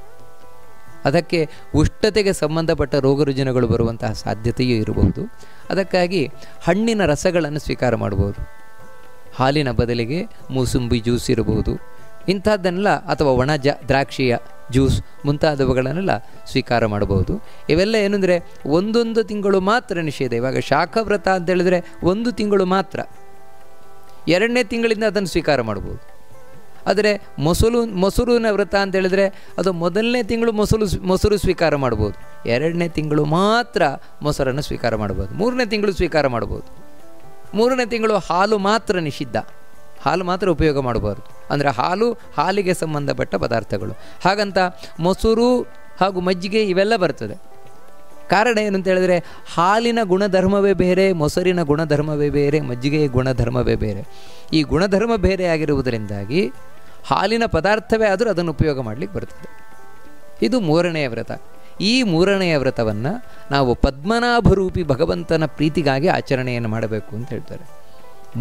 ಅದಕ್ಕೆ ಉಷ್ಣತೆಗೆ ಸಂಬಂಧಪಟ್ಟ ರೋಗ ರುಜಿನಗಳು ಬರುವಂತಹ ಸಾಧ್ಯತೆಯೂ ಇರಬಹುದು. ಅದಕ್ಕಾಗಿ ಹಣ್ಣಿನ ರಸಗಳನ್ನು ಸ್ವೀಕಾರ ಮಾಡಬಹುದು. ಹಾಲಿನ ಬದಲಿಗೆ ಮೂಸಂಬಿ ಜ್ಯೂಸ್ ಇರಬಹುದು, ಇಂಥದ್ದನ್ನೆಲ್ಲ, ಅಥವಾ ಒಣ ದ್ರಾಕ್ಷಿಯ ಜ್ಯೂಸ್ ಮುಂತಾದವುಗಳನ್ನೆಲ್ಲ ಸ್ವೀಕಾರ ಮಾಡಬಹುದು. ಇವೆಲ್ಲ ಏನಂದರೆ 1 ತಿಂಗಳು ಮಾತ್ರ ನಿಷೇಧ. ಇವಾಗ ಶಾಖವ್ರತ ಅಂತ ಹೇಳಿದ್ರೆ 1 ತಿಂಗಳು ಮಾತ್ರ, 2ನೇ ತಿಂಗಳಿಂದ ಅದನ್ನು ಸ್ವೀಕಾರ ಮಾಡ್ಬೋದು. ಆದರೆ ಮೊಸರುನ ವ್ರತ ಅಂತ ಹೇಳಿದ್ರೆ ಅದು 1ನೇ ತಿಂಗಳು ಮೊಸರು ಸ್ವೀಕಾರ ಮಾಡ್ಬೋದು, 2ನೇ ತಿಂಗಳು ಮಾತ್ರ ಮೊಸರನ್ನು ಸ್ವೀಕಾರ ಮಾಡ್ಬೋದು, 3ನೇ ತಿಂಗಳು ಸ್ವೀಕಾರ ಮಾಡ್ಬೋದು. 3ನೇ ತಿಂಗಳು ಹಾಲು ಮಾತ್ರ ನಿಷಿದ್ಧ, ಹಾಲು ಮಾತ್ರ ಉಪಯೋಗ ಮಾಡಬಾರ್ದು. ಅಂದರೆ ಹಾಲಿಗೆ ಸಂಬಂಧಪಟ್ಟ ಪದಾರ್ಥಗಳು. ಹಾಗಂತ ಮೊಸರು ಹಾಗೂ ಮಜ್ಜಿಗೆ ಇವೆಲ್ಲ ಬರ್ತದೆ. ಕಾರಣ ಏನು ಅಂತ ಹೇಳಿದ್ರೆ, ಹಾಲಿನ ಗುಣಧರ್ಮವೇ ಬೇರೆ, ಮೊಸರಿನ ಗುಣಧರ್ಮವೇ ಬೇರೆ, ಮಜ್ಜಿಗೆಯ ಗುಣಧರ್ಮವೇ ಬೇರೆ. ಈ ಗುಣಧರ್ಮ ಬೇರೆ ಆಗಿರುವುದರಿಂದಾಗಿ ಹಾಲಿನ ಪದಾರ್ಥವೇ ಆದರೂ ಅದನ್ನು ಉಪಯೋಗ ಮಾಡಲಿಕ್ಕೆ ಬರ್ತದೆ. ಇದು 3ನೆಯ ವ್ರತ. ಈ 3ನೆಯ ವ್ರತವನ್ನು ನಾವು ಪದ್ಮನಾಭರೂಪಿ ಭಗವಂತನ ಪ್ರೀತಿಗಾಗಿ ಆಚರಣೆಯನ್ನು ಮಾಡಬೇಕು ಅಂತ ಹೇಳ್ತಾರೆ.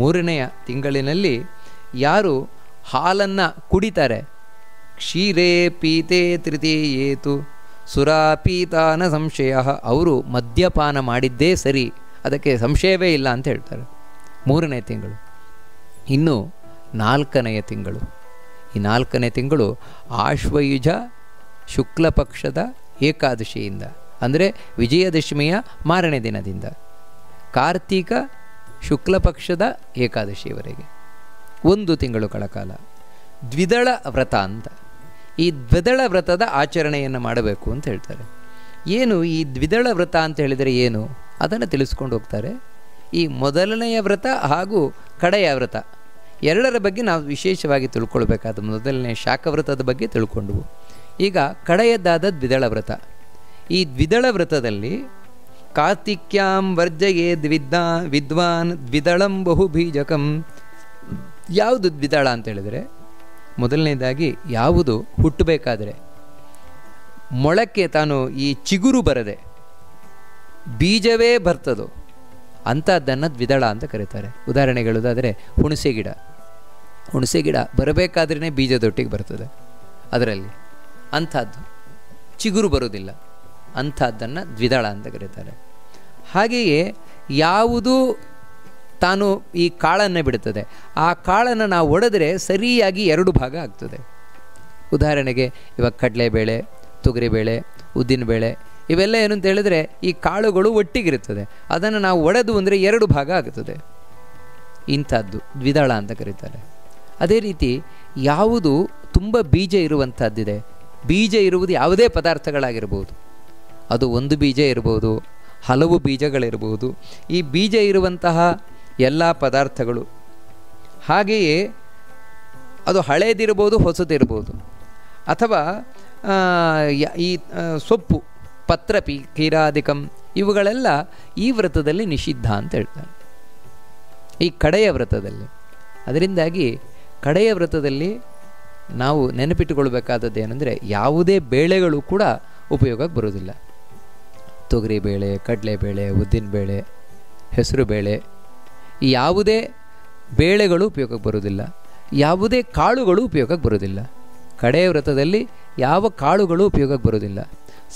3ನೆಯ ತಿಂಗಳಿನಲ್ಲಿ ಯಾರು ಹಾಲನ್ನು ಕುಡಿತಾರೆ, ಕ್ಷೀರೇ ಪೀತೆ ತೃತೀಯೇತು ಸುರಾಪೀತಾನ ಸಂಶಯ, ಅವರು ಮದ್ಯಪಾನ ಮಾಡಿದ್ದೇ ಸರಿ, ಅದಕ್ಕೆ ಸಂಶಯವೇ ಇಲ್ಲ ಅಂತ ಹೇಳ್ತಾರೆ. 3ನೇ ತಿಂಗಳು. ಇನ್ನು 4ನೆಯ ತಿಂಗಳು. ಈ 4ನೇ ತಿಂಗಳು ಆಶ್ವಯುಜ ಶುಕ್ಲ ಪಕ್ಷದ ಏಕಾದಶಿಯಿಂದ, ಅಂದರೆ ವಿಜಯದಶಮಿಯ ಮಾರನೇ ದಿನದಿಂದ ಕಾರ್ತೀಕ ಶುಕ್ಲ ಪಕ್ಷದ ಏಕಾದಶಿಯವರೆಗೆ 1 ತಿಂಗಳುಗಳ ಕಾಲ ದ್ವಿದಳ ವ್ರತ ಅಂತ. ಈ ದ್ವಿದಳ ವ್ರತದ ಆಚರಣೆಯನ್ನು ಮಾಡಬೇಕು ಅಂತ ಹೇಳ್ತಾರೆ. ಏನು ಈ ದ್ವಿದಳ ವ್ರತ ಅಂತ ಹೇಳಿದರೆ ಏನು, ಅದನ್ನು ತಿಳಿಸ್ಕೊಂಡು ಹೋಗ್ತಾರೆ. ಈ ಮೊದಲನೆಯ ವ್ರತ ಹಾಗೂ ಕಡೆಯ ವ್ರತ ಎರಡರ ಬಗ್ಗೆ ನಾವು ವಿಶೇಷವಾಗಿ ತಿಳ್ಕೊಳ್ಬೇಕಾದ. ಮೊದಲನೇ ಶಾಖವ್ರತದ ಬಗ್ಗೆ ತಿಳ್ಕೊಂಡ್ವು. ಈಗ ಕಡೆಯದ್ದಾದ ದ್ವಿದಳ ವ್ರತ. ಈ ದ್ವಿದಳ ವ್ರತದಲ್ಲಿ ಕಾರ್ತಿಕ್ಯಾಂ ವರ್ಜಯೇ ವಿದ್ವಾನ್ ದ್ವಿದಳಂ ಬಹು ಬೀಜಕಂ. ಯಾವುದು ದ್ವಿದಳ ಅಂತ ಹೇಳಿದರೆ, ಮೊದಲನೇದಾಗಿ ಯಾವುದು ಹುಟ್ಟಬೇಕಾದರೆ ಮೊಳಕ್ಕೆ ತಾನು ಈ ಚಿಗುರು ಬರದೆ ಬೀಜವೇ ಬರ್ತದೋ ಅಂಥದ್ದನ್ನು ದ್ವಿದಳ ಅಂತ ಕರೀತಾರೆ. ಉದಾಹರಣೆಗೆ ಹೇಳೋದಾದರೆ ಹುಣಸೆ ಗಿಡ ಬರಬೇಕಾದ್ರೇ ಬೀಜದೊಟ್ಟಿಗೆ ಬರ್ತದೆ, ಅದರಲ್ಲಿ ಅಂಥದ್ದು ಚಿಗುರು ಬರೋದಿಲ್ಲ, ಅಂಥದ್ದನ್ನು ದ್ವಿದಳ ಅಂತ ಕರೀತಾರೆ. ಹಾಗೆಯೇ ಯಾವುದು ತಾನು ಈ ಕಾಳನ್ನು ಬಿಡುತ್ತದೆ, ಆ ಕಾಳನ್ನು ನಾವು ಒಡೆದರೆ ಸರಿಯಾಗಿ 2 ಭಾಗ ಆಗ್ತದೆ. ಉದಾಹರಣೆಗೆ ಇವಾಗ ಕಡಲೆಬೇಳೆ, ತೊಗರಿಬೇಳೆ, ಉದ್ದಿನಬೇಳೆ ಇವೆಲ್ಲ ಏನು ಅಂತ ಹೇಳಿದರೆ ಈ ಕಾಳುಗಳು ಒಟ್ಟಿಗಿರುತ್ತದೆ, ಅದನ್ನು ನಾವು ಒಡೆದು ಅಂದರೆ 2 ಭಾಗ ಆಗುತ್ತದೆ. ಇಂಥದ್ದು ದ್ವಿದಳ ಅಂತ ಕರೀತಾರೆ. ಅದೇ ರೀತಿ ಯಾವುದು ತುಂಬ ಬೀಜ ಇರುವಂಥದ್ದಿದೆ, ಬೀಜ ಇರುವುದು ಯಾವುದೇ ಪದಾರ್ಥಗಳಾಗಿರ್ಬೋದು, ಅದು ಒಂದು ಬೀಜ ಇರ್ಬೋದು, ಹಲವು ಬೀಜಗಳಿರ್ಬೋದು, ಈ ಬೀಜ ಇರುವಂತಹ ಎಲ್ಲ ಪದಾರ್ಥಗಳು, ಹಾಗೆಯೇ ಅದು ಹಳೇದಿರ್ಬೋದು ಹೊಸದಿರ್ಬೋದು, ಅಥವಾ ಈ ಸೊಪ್ಪು ಪತ್ರ ಕೀರಾದಿಕಂ ಇವುಗಳೆಲ್ಲ ಈ ವ್ರತದಲ್ಲಿ ನಿಷಿದ್ಧ ಅಂತ ಹೇಳ್ತಾರೆ, ಈ ಕಡೆಯ ವ್ರತದಲ್ಲಿ. ಅದರಿಂದಾಗಿ ಕಡೆಯ ವ್ರತದಲ್ಲಿ ನಾವು ನೆನಪಿಟ್ಟುಕೊಳ್ಬೇಕಾದದ್ದು ಏನಂದರೆ, ಯಾವುದೇ ಬೇಳೆಗಳು ಕೂಡ ಉಪಯೋಗಕ್ಕೆ ಬರೋದಿಲ್ಲ. ತೊಗರಿಬೇಳೆ, ಕಡಲೆಬೇಳೆ, ಉದ್ದಿನಬೇಳೆ, ಹೆಸರುಬೇಳೆ ಈ ಯಾವುದೇ ಬೇಳೆಗಳು ಉಪಯೋಗಕ್ಕೆ ಬರೋದಿಲ್ಲ, ಯಾವುದೇ ಕಾಳುಗಳು ಉಪಯೋಗಕ್ಕೆ ಬರೋದಿಲ್ಲ. ಕಡೆಯ ವ್ರತದಲ್ಲಿ ಯಾವ ಕಾಳುಗಳು ಉಪಯೋಗಕ್ಕೆ ಬರೋದಿಲ್ಲ.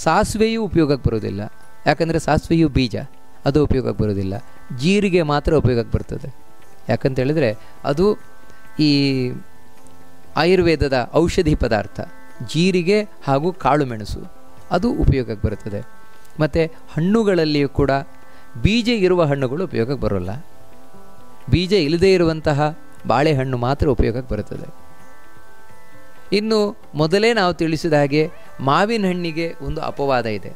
ಸಾಸಿವೆಯೂ ಉಪಯೋಗಕ್ಕೆ ಬರೋದಿಲ್ಲ, ಯಾಕಂದರೆ ಸಾಸಿವೆಯು ಬೀಜ, ಅದು ಉಪಯೋಗಕ್ಕೆ ಬರೋದಿಲ್ಲ. ಜೀರಿಗೆ ಮಾತ್ರ ಉಪಯೋಗಕ್ಕೆ ಬರ್ತದೆ, ಯಾಕಂತೇಳಿದರೆ ಅದು ಈ ಆಯುರ್ವೇದದ ಔಷಧಿ ಪದಾರ್ಥ. ಜೀರಿಗೆ ಹಾಗೂ ಕಾಳು ಮೆಣಸು ಅದು ಉಪಯೋಗಕ್ಕೆ ಬರುತ್ತದೆ. ಮತ್ತು ಹಣ್ಣುಗಳಲ್ಲಿಯೂ ಕೂಡ ಬೀಜ ಇರುವ ಹಣ್ಣುಗಳು ಉಪಯೋಗಕ್ಕೆ ಬರೋಲ್ಲ, ಬೀಜ ಇಲ್ಲದೇ ಇರುವಂತಹ ಬಾಳೆಹಣ್ಣು ಮಾತ್ರ ಉಪಯೋಗಕ್ಕೆ ಬರುತ್ತದೆ. ಇನ್ನು ಮೊದಲೇ ನಾವು ತಿಳಿಸಿದ ಹಾಗೆ ಮಾವಿನ ಹಣ್ಣಿಗೆ ಒಂದು ಅಪವಾದ ಇದೆ.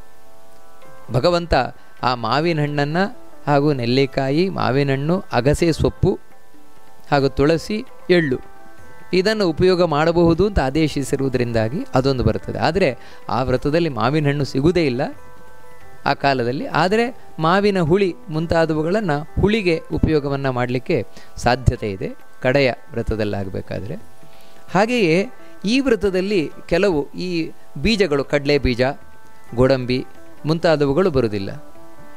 ಭಗವಂತ ಆ ಮಾವಿನ ಹಣ್ಣನ್ನು ಹಾಗೂ ನೆಲ್ಲಿಕಾಯಿ, ಮಾವಿನ ಹಣ್ಣು, ಅಗಸೆ ಸೊಪ್ಪು ಹಾಗೂ ತುಳಸಿ, ಎಳ್ಳು ಇದನ್ನು ಉಪಯೋಗ ಮಾಡಬಹುದು ಅಂತ ಆದೇಶಿಸಿರುವುದರಿಂದಾಗಿ ಅದೊಂದು ಬರುತ್ತದೆ. ಆದರೆ ಆ ವ್ರತದಲ್ಲಿ ಮಾವಿನ ಹಣ್ಣು ಸಿಗುವುದೇ ಇಲ್ಲ ಆ ಕಾಲದಲ್ಲಿ. ಆದರೆ ಮಾವಿನ ಹುಳಿ ಮುಂತಾದವುಗಳನ್ನು ಹುಳಿಗೆ ಉಪಯೋಗವನ್ನು ಮಾಡಲಿಕ್ಕೆ ಸಾಧ್ಯತೆ ಇದೆ ಕಡೆಯ ವ್ರತದಲ್ಲಾಗಬೇಕಾದ್ರೆ. ಹಾಗೆಯೇ ಈ ವ್ರತದಲ್ಲಿ ಕೆಲವು ಈ ಬೀಜಗಳು, ಕಡಲೆ ಬೀಜ, ಗೋಡಂಬಿ ಮುಂತಾದವುಗಳು ಬರುವುದಿಲ್ಲ.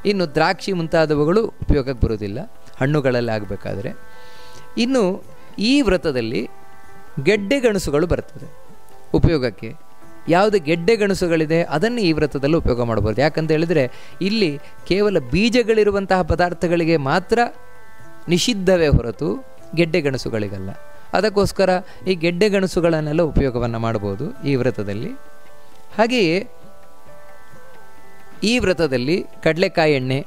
ಇನ್ನು ದ್ರಾಕ್ಷಿ ಮುಂತಾದವುಗಳು ಉಪಯೋಗಕ್ಕೆ ಬರುವುದಿಲ್ಲ ಹಣ್ಣುಗಳಲ್ಲಿ ಆಗಬೇಕಾದ್ರೆ. ಇನ್ನು ಈ ವ್ರತದಲ್ಲಿ ಗೆಡ್ಡೆ ಗೆಣಸುಗಳು ಬರ್ತದೆ ಉಪಯೋಗಕ್ಕೆ. ಯಾವುದು ಗೆಡ್ಡೆ ಗೆಣಸುಗಳಿದೆ ಅದನ್ನು ಈ ವ್ರತದಲ್ಲಿ ಉಪಯೋಗ ಮಾಡಬಹುದು. ಯಾಕಂತ ಹೇಳಿದರೆ ಇಲ್ಲಿ ಕೇವಲ ಬೀಜಗಳಿರುವಂತಹ ಪದಾರ್ಥಗಳಿಗೆ ಮಾತ್ರ ನಿಷಿದ್ಧವೇ ಹೊರತು ಗೆಡ್ಡೆ ಗೆಣಸುಗಳಿಗಲ್ಲ. ಅದಕ್ಕೋಸ್ಕರ ಈ ಗೆಡ್ಡೆ ಗೆಣಸುಗಳನ್ನೆಲ್ಲ ಉಪಯೋಗವನ್ನು ಮಾಡಬಹುದು ಈ ವ್ರತದಲ್ಲಿ. ಹಾಗೆಯೇ ಈ ವ್ರತದಲ್ಲಿ ಕಡಲೆಕಾಯಿ ಎಣ್ಣೆ,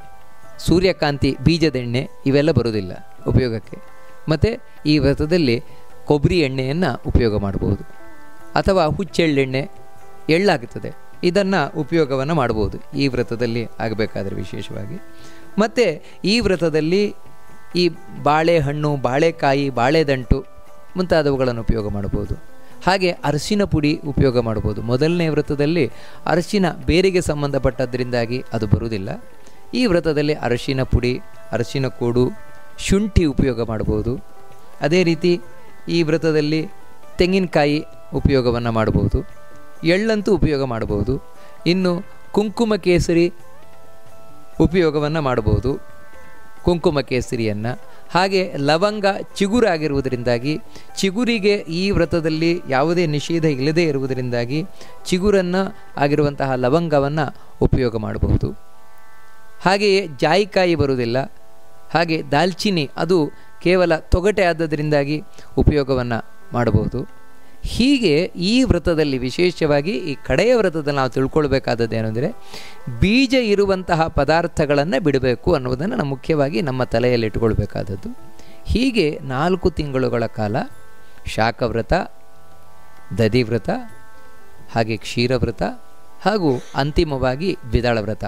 ಸೂರ್ಯಕಾಂತಿ ಬೀಜದೆಣ್ಣೆ ಇವೆಲ್ಲ ಬರುವುದಿಲ್ಲ ಉಪಯೋಗಕ್ಕೆ. ಮತ್ತು ಈ ವ್ರತದಲ್ಲಿ ಕೊಬ್ಬರಿ ಎಣ್ಣೆಯನ್ನು ಉಪಯೋಗ ಮಾಡಬಹುದು, ಅಥವಾ ಹುಚ್ಚೆಳ್ಳೆಣ್ಣೆ, ಎಳ್ಳಾಗುತ್ತದೆ, ಇದನ್ನು ಉಪಯೋಗವನ್ನು ಮಾಡ್ಬೋದು ಈ ವ್ರತದಲ್ಲಿ ಆಗಬೇಕಾದ್ರೆ ವಿಶೇಷವಾಗಿ. ಮತ್ತು ಈ ವ್ರತದಲ್ಲಿ ಈ ಬಾಳೆಹಣ್ಣು, ಬಾಳೆಕಾಯಿ, ಬಾಳೆದಂಟು ಮುಂತಾದವುಗಳನ್ನು ಉಪಯೋಗ ಮಾಡ್ಬೋದು. ಹಾಗೆ ಅರಿಶಿನ ಪುಡಿ ಉಪಯೋಗ ಮಾಡ್ಬೋದು. ಮೊದಲನೇ ವ್ರತದಲ್ಲಿ ಅರಿಶಿನ ಬೇರಿಗೆ ಸಂಬಂಧಪಟ್ಟದ್ರಿಂದಾಗಿ ಅದು ಬರುವುದಿಲ್ಲ. ಈ ವ್ರತದಲ್ಲಿ ಅರಿಶಿನ ಪುಡಿ, ಅರಿಶಿನ ಕೋಡು, ಶುಂಠಿ ಉಪಯೋಗ ಮಾಡ್ಬೋದು. ಅದೇ ರೀತಿ ಈ ವ್ರತದಲ್ಲಿ ತೆಂಗಿನಕಾಯಿ ಉಪಯೋಗವನ್ನು ಮಾಡ್ಬೋದು, ಎಳ್ಳಂತೂ ಉಪಯೋಗ ಮಾಡ್ಬೋದು. ಇನ್ನು ಕುಂಕುಮ ಕೇಸರಿ ಉಪಯೋಗವನ್ನು ಮಾಡ್ಬೋದು, ಕುಂಕುಮ ಕೇಸರಿಯನ್ನು. ಹಾಗೆ ಲವಂಗ ಚಿಗುರಾಗಿರುವುದರಿಂದಾಗಿ ಚಿಗುರಿಗೆ ಈ ವ್ರತದಲ್ಲಿ ಯಾವುದೇ ನಿಷೇಧ ಇಲ್ಲದೇ ಇರುವುದರಿಂದಾಗಿ ಚಿಗುರನ್ನು ಆಗಿರುವಂತಹ ಲವಂಗವನ್ನು ಉಪಯೋಗ ಮಾಡಬಹುದು. ಹಾಗೆಯೇ ಜಾಯಿಕಾಯಿ ಬರುವುದಿಲ್ಲ. ಹಾಗೆ ದಾಲ್ಚಿನ್ನಿ ಅದು ಕೇವಲ ತೊಗಟೆ ಆದ್ದರಿಂದಾಗಿ ಉಪಯೋಗವನ್ನು ಮಾಡಬಹುದು. ಹೀಗೆ ಈ ವ್ರತದಲ್ಲಿ ವಿಶೇಷವಾಗಿ ಈ ಕಡೆಯ ವ್ರತದಲ್ಲಿ ನಾವು ತಿಳ್ಕೊಳ್ಬೇಕಾದದ್ದು ಏನಂದರೆ ಬೀಜ ಇರುವಂತಹ ಪದಾರ್ಥಗಳನ್ನು ಬಿಡಬೇಕು ಅನ್ನೋದನ್ನು ನಾವು ಮುಖ್ಯವಾಗಿ ನಮ್ಮ ತಲೆಯಲ್ಲಿ ಇಟ್ಕೊಳ್ಬೇಕಾದದ್ದು. ಹೀಗೆ 4 ತಿಂಗಳುಗಳ ಕಾಲ ಶಾಖವ್ರತ, ದಧಿವ್ರತ, ಹಾಗೆ ಕ್ಷೀರವ್ರತ ಹಾಗೂ ಅಂತಿಮವಾಗಿ ದ್ವಿದಳ ವ್ರತ,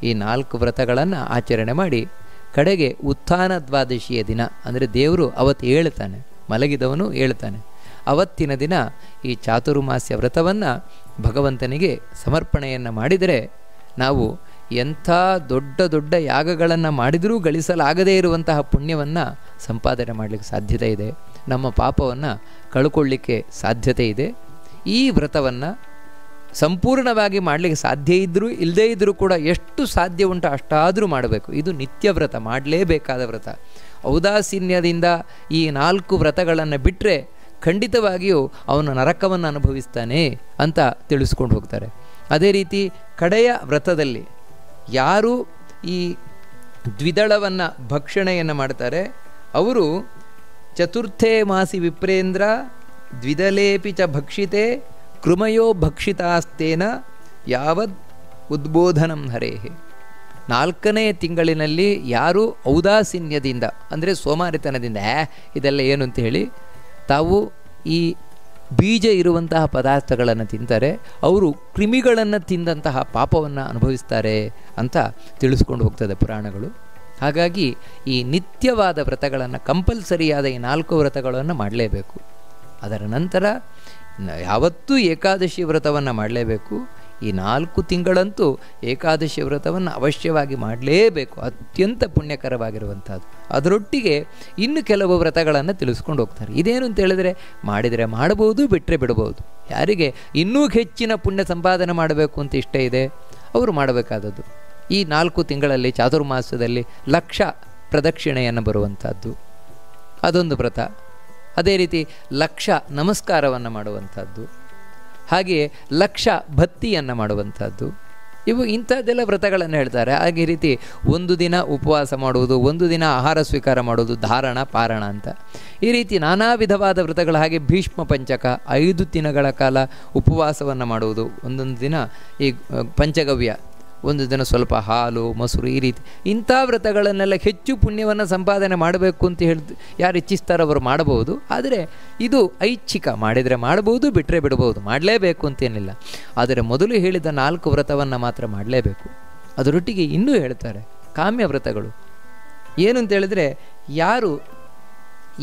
ಈ 4 ವ್ರತಗಳನ್ನು ಆಚರಣೆ ಮಾಡಿ ಕಡೆಗೆ ಉತ್ಥಾನ ದ್ವಾದಶಿಯ ದಿನ ಅಂದರೆ ದೇವರು ಅವತ್ತು ಹೇಳ್ತಾನೆ, ಮಲಗಿದವನು ಹೇಳ್ತಾನೆ, ಅವತ್ತಿನ ದಿನ ಈ ಚಾತುರ್ಮಾಸ್ಯ ವ್ರತವನ್ನು ಭಗವಂತನಿಗೆ ಸಮರ್ಪಣೆಯನ್ನು ಮಾಡಿದರೆ ನಾವು ಎಂಥ ದೊಡ್ಡ ದೊಡ್ಡ ಯಾಗಗಳನ್ನು ಮಾಡಿದರೂ ಗಳಿಸಲಾಗದೇ ಇರುವಂತಹ ಪುಣ್ಯವನ್ನು ಸಂಪಾದನೆ ಮಾಡಲಿಕ್ಕೆ ಸಾಧ್ಯತೆ ಇದೆ. ನಮ್ಮ ಪಾಪವನ್ನು ಕಳ್ಕೊಳ್ಳಿಕ್ಕೆ ಸಾಧ್ಯತೆ ಇದೆ. ಈ ವ್ರತವನ್ನು ಸಂಪೂರ್ಣವಾಗಿ ಮಾಡಲಿಕ್ಕೆ ಸಾಧ್ಯ ಇದ್ದರೂ ಇಲ್ಲದೇ ಇದ್ದರೂ ಕೂಡ ಎಷ್ಟು ಸಾಧ್ಯ ಉಂಟು ಅಷ್ಟಾದರೂ ಮಾಡಬೇಕು. ಇದು ನಿತ್ಯ ವ್ರತ, ಮಾಡಲೇಬೇಕಾದ ವ್ರತ. ಔದಾಸೀನ್ಯದಿಂದ ಈ 4 ವ್ರತಗಳನ್ನು ಬಿಟ್ಟರೆ ಖಂಡಿತವಾಗಿಯೂ ಅವನು ನರಕವನ್ನು ಅನುಭವಿಸ್ತಾನೆ ಅಂತ ತಿಳಿಸ್ಕೊಂಡು ಹೋಗ್ತಾರೆ. ಅದೇ ರೀತಿ ಕಡೆಯ ವ್ರತದಲ್ಲಿ ಯಾರು ಈ ದ್ವಿದಳವನ್ನು ಭಕ್ಷಣೆಯನ್ನು ಮಾಡ್ತಾರೆ ಅವರು ಚತುರ್ಥೇ ಮಾಸಿ ವಿಪ್ರೇಂದ್ರ ದ್ವಿದಲೇಪಿ ಚ ಭಕ್ಷಿತೆ ಕೃಮಯೋ ಭಕ್ಷಿತಾಸ್ತೇನ ಯಾವದ್ ಉದ್ಬೋಧನಂ ಹರೇಹೆ. 4ನೇ ತಿಂಗಳಿನಲ್ಲಿ ಯಾರು ಔದಾಸೀನ್ಯದಿಂದ ಅಂದರೆ ಸೋಮಾರಿತನದಿಂದ ಇದೆಲ್ಲ ಏನು ಅಂತ ಹೇಳಿ ತಾವು ಈ ಬೀಜ ಇರುವಂತಹ ಪದಾರ್ಥಗಳನ್ನು ತಿಂತಾರೆ, ಅವರು ಕ್ರಿಮಿಗಳನ್ನು ತಿಂದಂತಹ ಪಾಪವನ್ನು ಅನುಭವಿಸ್ತಾರೆ ಅಂತ ತಿಳಿಸ್ಕೊಂಡು ಹೋಗ್ತದೆ ಪುರಾಣಗಳು. ಹಾಗಾಗಿ ಈ ನಿತ್ಯವಾದ ವ್ರತಗಳನ್ನು, ಕಂಪಲ್ಸರಿಯಾದ ಈ 4 ವ್ರತಗಳನ್ನು ಮಾಡಲೇಬೇಕು. ಅದರ ನಂತರ ಯಾವತ್ತೂ ಏಕಾದಶಿ ವ್ರತವನ್ನು ಮಾಡಲೇಬೇಕು. ಈ 4 ತಿಂಗಳಂತೂ ಏಕಾದಶಿ ವ್ರತವನ್ನು ಅವಶ್ಯವಾಗಿ ಮಾಡಲೇಬೇಕು, ಅತ್ಯಂತ ಪುಣ್ಯಕರವಾಗಿರುವಂಥದ್ದು. ಅದರೊಟ್ಟಿಗೆ ಇನ್ನು ಕೆಲವು ವ್ರತಗಳನ್ನು ತಿಳಿಸ್ಕೊಂಡು ಹೋಗ್ತಾರೆ. ಇದೇನು ಅಂತ ಹೇಳಿದರೆ ಮಾಡಿದರೆ ಮಾಡಬಹುದು, ಬಿಟ್ಟರೆ ಬಿಡಬಹುದು. ಯಾರಿಗೆ ಇನ್ನೂ ಹೆಚ್ಚಿನ ಪುಣ್ಯ ಸಂಪಾದನೆ ಮಾಡಬೇಕು ಅಂತ ಇಷ್ಟ ಇದೆ ಅವರು ಮಾಡಬೇಕಾದದ್ದು ಈ 4 ತಿಂಗಳಲ್ಲಿ ಚಾತುರ್ಮಾಸದಲ್ಲಿ 1,00,000 ಪ್ರದಕ್ಷಿಣೆಯನ್ನು ಬರುವಂಥದ್ದು ಅದೊಂದು ವ್ರತ. ಅದೇ ರೀತಿ 1,00,000 ನಮಸ್ಕಾರವನ್ನು ಮಾಡುವಂಥದ್ದು, ಹಾಗೆಯೇ 1,00,000 ಭಕ್ತಿಯನ್ನು ಮಾಡುವಂಥದ್ದು. ಇವು ಇಂಥದ್ದೆಲ್ಲ ವ್ರತಗಳನ್ನು ಹೇಳ್ತಾರೆ. ಹಾಗೆ ರೀತಿ 1 ದಿನ ಉಪವಾಸ ಮಾಡುವುದು, 1 ದಿನ ಆಹಾರ ಸ್ವೀಕಾರ ಮಾಡುವುದು, ಧಾರಣ ಪಾರಣ ಅಂತ ಈ ರೀತಿ ನಾನಾ ವಿಧವಾದ ವ್ರತಗಳು. ಹಾಗೆ ಭೀಷ್ಮ ಪಂಚಕ 5 ದಿನಗಳ ಕಾಲ ಉಪವಾಸವನ್ನು ಮಾಡುವುದು, ಒಂದೊಂದು ದಿನ ಈ ಪಂಚಗವ್ಯ, ಒಂದು ದಿನ ಸ್ವಲ್ಪ ಹಾಲು ಮೊಸರು, ಈ ರೀತಿ ಇಂಥ ವ್ರತಗಳನ್ನೆಲ್ಲ ಹೆಚ್ಚು ಪುಣ್ಯವನ್ನು ಸಂಪಾದನೆ ಮಾಡಬೇಕು ಅಂತ ಯಾರು ಇಚ್ಛಿಸ್ತಾರೋ ಅವರು ಮಾಡಬಹುದು. ಆದರೆ ಇದು ಐಚ್ಛಿಕ, ಮಾಡಿದರೆ ಮಾಡಬಹುದು, ಬಿಟ್ಟರೆ ಬಿಡಬಹುದು, ಮಾಡಲೇಬೇಕು ಅಂತೇನಿಲ್ಲ. ಆದರೆ ಮೊದಲು ಹೇಳಿದ 4 ವ್ರತವನ್ನು ಮಾತ್ರ ಮಾಡಲೇಬೇಕು. ಅದರೊಟ್ಟಿಗೆ ಇನ್ನೂ ಹೇಳ್ತಾರೆ ಕಾಮ್ಯ ವ್ರತಗಳು. ಏನು ಅಂತೇಳಿದರೆ ಯಾರು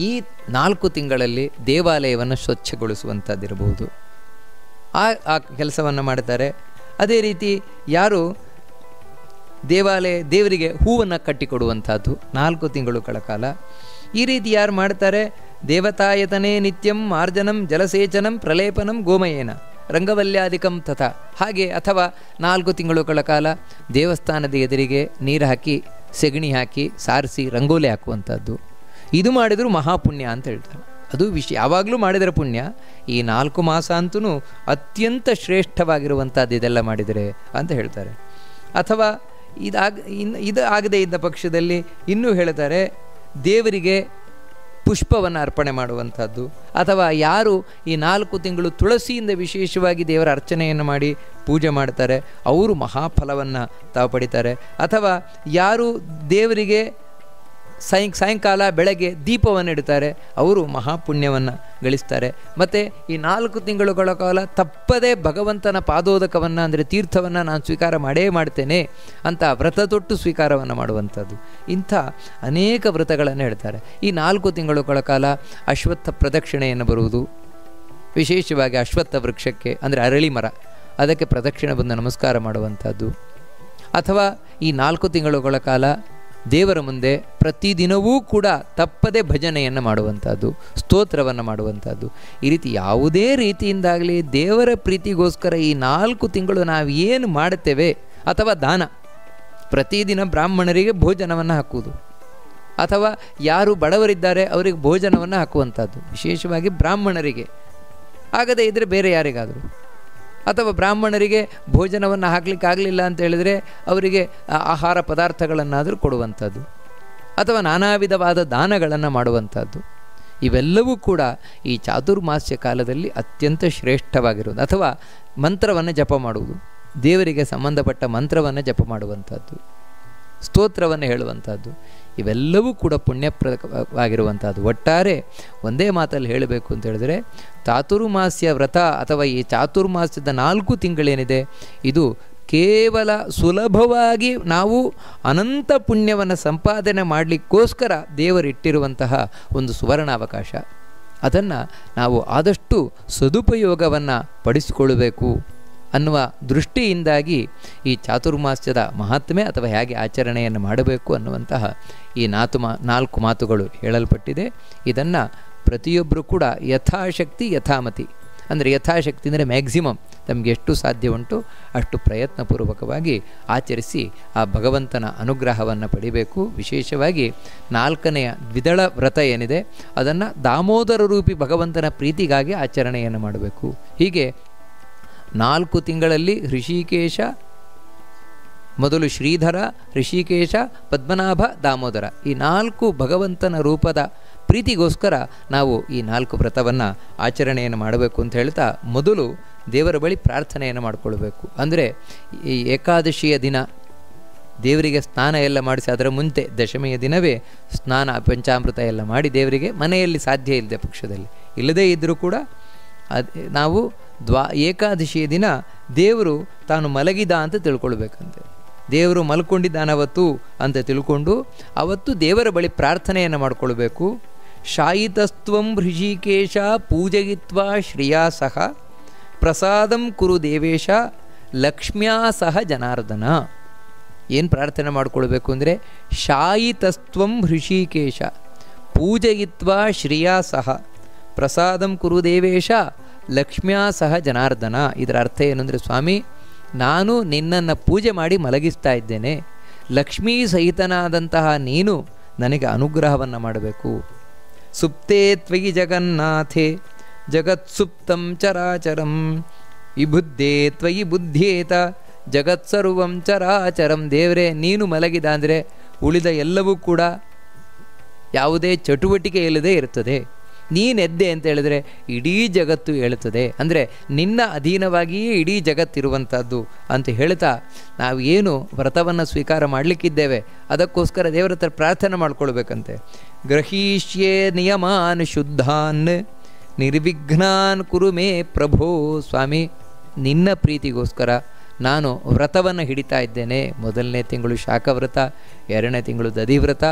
ಈ 4 ತಿಂಗಳಲ್ಲಿ ದೇವಾಲಯವನ್ನು ಸ್ವಚ್ಛಗೊಳಿಸುವಂಥದ್ದಿರಬಹುದು, ಆ ಕೆಲಸವನ್ನು ಮಾಡ್ತಾರೆ. ಅದೇ ರೀತಿ ಯಾರು ದೇವರಿಗೆ ಹೂವನ್ನು ಕಟ್ಟಿಕೊಡುವಂಥದ್ದು 4 ತಿಂಗಳುಗಳ ಕಾಲ, ಈ ರೀತಿ ಯಾರು ಮಾಡ್ತಾರೆ ದೇವತಾಯತನೇ ನಿತ್ಯಂ ಮಾರ್ಜನಂ ಜಲಸೇಚನಂ ಪ್ರಲೇಪನಂ ಗೋಮಯೇನ ರಂಗವಲ್ಯಾಧಿಕಂ ತಥಾ. ಹಾಗೆ ಅಥವಾ 4 ತಿಂಗಳುಗಳ ಕಾಲ ದೇವಸ್ಥಾನದ ಎದುರಿಗೆ ನೀರು ಹಾಕಿ ಸೆಗಣಿ ಹಾಕಿ ಸಾರಿಸಿ ರಂಗೋಲಿ ಹಾಕುವಂಥದ್ದು, ಇದು ಮಾಡಿದರೂ ಮಹಾಪುಣ್ಯ ಅಂತ ಹೇಳ್ತಾರೆ. ಅದು ಯಾವಾಗಲೂ ಮಾಡಿದರೆ ಪುಣ್ಯ. ಈ 4 ಮಾಸ ಅಂತೂ ಅತ್ಯಂತ ಶ್ರೇಷ್ಠವಾಗಿರುವಂಥದ್ದು ಇದೆಲ್ಲ ಮಾಡಿದರೆ ಅಂತ ಹೇಳ್ತಾರೆ. ಅಥವಾ ಇದು ಆಗದೇ ಇದ್ದ ಪಕ್ಷದಲ್ಲಿ ಇನ್ನೂ ಹೇಳ್ತಾರೆ ದೇವರಿಗೆ ಪುಷ್ಪವನ್ನು ಅರ್ಪಣೆ ಮಾಡುವಂಥದ್ದು. ಅಥವಾ ಯಾರು ಈ 4 ತಿಂಗಳು ತುಳಸಿಯಿಂದ ವಿಶೇಷವಾಗಿ ದೇವರ ಅರ್ಚನೆಯನ್ನು ಮಾಡಿ ಪೂಜೆ ಮಾಡ್ತಾರೆ ಅವರು ಮಹಾಫಲವನ್ನು ತಾವು ಪಡಿತಾರೆ. ಅಥವಾ ಯಾರು ದೇವರಿಗೆ ಸಾಯಂಕಾಲ ಬೆಳಗ್ಗೆ ದೀಪವನ್ನು ಇಡ್ತಾರೆ, ಅವರು ಮಹಾಪುಣ್ಯವನ್ನು ಗಳಿಸ್ತಾರೆ. ಮತ್ತು ಈ 4 ತಿಂಗಳುಗಳ ಕಾಲ ತಪ್ಪದೇ ಭಗವಂತನ ಪಾದೋದಕವನ್ನು ಅಂದರೆ ತೀರ್ಥವನ್ನು ನಾನು ಸ್ವೀಕಾರ ಮಾಡೇ ಮಾಡ್ತೇನೆ ಅಂತ ವ್ರತ ತೊಟ್ಟು ಸ್ವೀಕಾರವನ್ನು ಮಾಡುವಂಥದ್ದು. ಇಂಥ ಅನೇಕ ವ್ರತಗಳನ್ನು ಹೇಳ್ತಾರೆ. ಈ 4 ತಿಂಗಳುಗಳ ಕಾಲ ಅಶ್ವತ್ಥ ಪ್ರದಕ್ಷಿಣೆಯನ್ನು ಬರುವುದು, ವಿಶೇಷವಾಗಿ ಅಶ್ವತ್ಥ ವೃಕ್ಷಕ್ಕೆ ಅಂದರೆ ಅರಳಿ ಮರ, ಅದಕ್ಕೆ ಪ್ರದಕ್ಷಿಣೆ ಬಂದು ನಮಸ್ಕಾರ ಮಾಡುವಂಥದ್ದು. ಅಥವಾ ಈ 4 ತಿಂಗಳುಗಳ ಕಾಲ ದೇವರ ಮುಂದೆ ಪ್ರತಿದಿನವೂ ಕೂಡ ತಪ್ಪದೇ ಭಜನೆಯನ್ನು ಮಾಡುವಂಥದ್ದು, ಸ್ತೋತ್ರವನ್ನು ಮಾಡುವಂಥದ್ದು. ಈ ರೀತಿ ಯಾವುದೇ ರೀತಿಯಿಂದಾಗಲಿ ದೇವರ ಪ್ರೀತಿಗೋಸ್ಕರ ಈ 4 ತಿಂಗಳು ನಾವು ಏನು ಮಾಡುತ್ತೇವೆ, ಅಥವಾ ದಾನ, ಪ್ರತಿದಿನ ಬ್ರಾಹ್ಮಣರಿಗೆ ಭೋಜನವನ್ನು ಹಾಕುವುದು, ಅಥವಾ ಯಾರು ಬಡವರಿದ್ದಾರೆ ಅವರಿಗೆ ಭೋಜನವನ್ನು ಹಾಕುವಂಥದ್ದು, ವಿಶೇಷವಾಗಿ ಬ್ರಾಹ್ಮಣರಿಗೆ, ಆಗದೇ ಇದ್ದರೆ ಬೇರೆ ಯಾರಿಗಾದರೂ, ಅಥವಾ ಬ್ರಾಹ್ಮಣರಿಗೆ ಭೋಜನವನ್ನು ಹಾಕಲಿಕ್ಕಾಗಲಿಲ್ಲ ಅಂತ ಹೇಳಿದರೆ ಅವರಿಗೆ ಆಹಾರ ಪದಾರ್ಥಗಳನ್ನಾದರೂ ಕೊಡುವಂಥದ್ದು, ಅಥವಾ ನಾನಾ ವಿಧವಾದ ದಾನಗಳನ್ನು ಮಾಡುವಂಥದ್ದು. ಇವೆಲ್ಲವೂ ಕೂಡ ಈ ಚಾತುರ್ಮಾಸ್ಯ ಕಾಲದಲ್ಲಿ ಅತ್ಯಂತ ಶ್ರೇಷ್ಠವಾಗಿರುವುದು. ಅಥವಾ ಮಂತ್ರವನ್ನು ಜಪ ಮಾಡುವುದು, ದೇವರಿಗೆ ಸಂಬಂಧಪಟ್ಟ ಮಂತ್ರವನ್ನು ಜಪ ಮಾಡುವಂಥದ್ದು, ಸ್ತೋತ್ರವನ್ನು ಹೇಳುವಂಥದ್ದು, ಇವೆಲ್ಲವೂ ಕೂಡ ಪುಣ್ಯಪ್ರದವಾಗಿರುವಂಥದ್ದು. ಒಟ್ಟಾರೆ ಒಂದೇ ಮಾತಲ್ಲಿ ಹೇಳಬೇಕು ಅಂತ ಹೇಳಿದರೆ, ಚಾತುರ್ಮಾಸ್ಯ ವ್ರತ ಅಥವಾ ಈ ಚಾತುರ್ಮಾಸ್ಯದ 4 ತಿಂಗಳೇನಿದೆ, ಇದು ಕೇವಲ ಸುಲಭವಾಗಿ ನಾವು ಅನಂತ ಪುಣ್ಯವನ್ನು ಸಂಪಾದನೆ ಮಾಡಲಿಕ್ಕೋಸ್ಕರ ದೇವರಿಟ್ಟಿರುವಂತಹ ಒಂದು ಸುವರ್ಣಾವಕಾಶ. ಅದನ್ನು ನಾವು ಆದಷ್ಟು ಸದುಪಯೋಗವನ್ನು ಪಡಿಸಿಕೊಳ್ಳಬೇಕು ಅನ್ನುವ ದೃಷ್ಟಿಯಿಂದಾಗಿ ಈ ಚಾತುರ್ಮಾಸ್ಯದ ಮಹಾತ್ಮೆ ಅಥವಾ ಹೇಗೆ ಆಚರಣೆಯನ್ನು ಮಾಡಬೇಕು ಅನ್ನುವಂತಹ ಈ 4 ಮಾತುಗಳು ಹೇಳಲ್ಪಟ್ಟಿದೆ. ಇದನ್ನು ಪ್ರತಿಯೊಬ್ಬರು ಕೂಡ ಯಥಾಶಕ್ತಿ ಯಥಾಮತಿ, ಅಂದರೆ ಯಥಾಶಕ್ತಿ ಅಂದರೆ ಮ್ಯಾಕ್ಸಿಮಮ್ ತಮಗೆ ಎಷ್ಟು ಸಾಧ್ಯ ಉಂಟು ಅಷ್ಟು ಪ್ರಯತ್ನಪೂರ್ವಕವಾಗಿ ಆಚರಿಸಿ ಆ ಭಗವಂತನ ಅನುಗ್ರಹವನ್ನು ಪಡಿಬೇಕು. ವಿಶೇಷವಾಗಿ 4ನೆಯ ದ್ವಿದಳ ವ್ರತ ಏನಿದೆ ಅದನ್ನು ದಾಮೋದರ ರೂಪಿ ಭಗವಂತನ ಪ್ರೀತಿಗಾಗಿ ಆಚರಣೆಯನ್ನು ಮಾಡಬೇಕು. ಹೀಗೆ 4 ತಿಂಗಳಲ್ಲಿ ಋಷಿಕೇಶ, ಮೊದಲು ಶ್ರೀಧರ, ಋಷಿಕೇಶ, ಪದ್ಮನಾಭ, ದಾಮೋದರ, ಈ 4 ಭಗವಂತನ ರೂಪದ ಪ್ರೀತಿಗೋಸ್ಕರ ನಾವು ಈ 4 ವ್ರತವನ್ನು ಆಚರಣೆಯನ್ನು ಮಾಡಬೇಕು ಅಂತ ಹೇಳ್ತಾ, ಮೊದಲು ದೇವರ ಬಳಿ ಪ್ರಾರ್ಥನೆಯನ್ನು ಮಾಡಿಕೊಳ್ಬೇಕು. ಅಂದರೆ ಈ ಏಕಾದಶಿಯ ದಿನ ದೇವರಿಗೆ ಸ್ನಾನ ಎಲ್ಲ ಮಾಡಿಸಿ, ಅದರ ಮುಂಚೆ ದಶಮಿಯ ದಿನವೇ ಸ್ನಾನ ಪಂಚಾಮೃತ ಎಲ್ಲ ಮಾಡಿ ದೇವರಿಗೆ, ಮನೆಯಲ್ಲಿ ಸಾಧ್ಯ ಇಲ್ಲದೆ ಪಕ್ಷದಲ್ಲಿ ಇಲ್ಲದೇ ಇದ್ದರೂ ಕೂಡ ನಾವು ಏಕಾದಶಿಯ ದಿನ ದೇವರು ತಾನು ಮಲಗಿದ ಅಂತ ತಿಳ್ಕೊಳ್ಬೇಕಂತೆ. ದೇವರು ಮಲ್ಕೊಂಡಿದ್ದಾನವತ್ತು ಅಂತ ತಿಳ್ಕೊಂಡು ಅವತ್ತು ದೇವರ ಬಳಿ ಪ್ರಾರ್ಥನೆಯನ್ನು ಮಾಡಿಕೊಳ್ಬೇಕು. ಶಾಯಿತಸ್ತ್ವಂ ಹೃಷಿಕೇಶ ಪೂಜಯಿತ್ವಾ ಶ್ರಿಯಾ ಸಹ ಪ್ರಸಾದಂ ಕುರು ದೇವೇಶ ಲಕ್ಷ್ಮ್ಯಾ ಸಹ ಜನಾರ್ದನ. ಏನು ಪ್ರಾರ್ಥನೆ ಮಾಡಿಕೊಳ್ಬೇಕು ಅಂದರೆ, ಶಾಯಿತಸ್ತ್ವಂ ಹೃಷಿಕೇಶ ಪೂಜಯಿತ್ವಾ ಶ್ರಿಯಾ ಸಹ ಪ್ರಸಾದಂ ಕುರು ದೇವೇಶ ಲಕ್ಷ್ಮ್ಯಾ ಸಹ ಜನಾರ್ದನ. ಇದರ ಅರ್ಥ ಏನು ಅಂದರೆ, ಸ್ವಾಮಿ ನಾನು ನಿನ್ನನ್ನು ಪೂಜೆ ಮಾಡಿ ಮಲಗಿಸ್ತಾ ಇದ್ದೇನೆ, ಲಕ್ಷ್ಮೀ ಸಹಿತನಾದಂತಹ ನೀನು ನನಗೆ ಅನುಗ್ರಹವನ್ನು ಮಾಡಬೇಕು. ಸುಪ್ತೇ ತ್ವಯಿ ಜಗನ್ನಾಥೇ ಜಗತ್ಸುಪ್ತಂ ಚರಾಚರಂ ವಿಬುದ್ಧೇ ತ್ವಯಿ ಬುದ್ಧೇತ ಜಗತ್ಸರ್ವಂ ಚರಾಚರಂ. ದೇವರೇ ನೀನು ಮಲಗಿದ ಅಂದರೆ ಉಳಿದ ಎಲ್ಲವೂ ಕೂಡ ಯಾವುದೇ ಚಟುವಟಿಕೆ ಇಲ್ಲದೆ ಇರ್ತದೆ. ನೀನೆದ್ದೆ ಅಂತ ಹೇಳಿದ್ರೆ ಇಡೀ ಜಗತ್ತು ಹೇಳುತ್ತದೆ. ಅಂದರೆ ನಿನ್ನ ಅಧೀನವಾಗಿಯೇ ಇಡೀ ಜಗತ್ತಿರುವಂಥದ್ದು ಅಂತ ಹೇಳ್ತಾ, ನಾವು ಏನು ವ್ರತವನ್ನು ಸ್ವೀಕಾರ ಮಾಡಲಿಕ್ಕಿದ್ದೇವೆ ಅದಕ್ಕೋಸ್ಕರ ದೇವರ ಹತ್ರ ಪ್ರಾರ್ಥನೆ ಮಾಡ್ಕೊಳ್ಬೇಕಂತೆ. ಗ್ರಹೀಷ್ಯೇ ನಿಯಮಾನ್ ಶುದ್ಧಾನ್ ನಿರ್ವಿಘ್ನಾನ್ ಕುರು ಮೇ ಪ್ರಭೋ. ಸ್ವಾಮಿ ನಿನ್ನ ಪ್ರೀತಿಗೋಸ್ಕರ ನಾನು ವ್ರತವನ್ನು ಹಿಡಿತಾ ಇದ್ದೇನೆ. 1ನೇ ತಿಂಗಳು ಶಾಖವ್ರತ, 2ನೇ ತಿಂಗಳು ದಧಿವ್ರತ,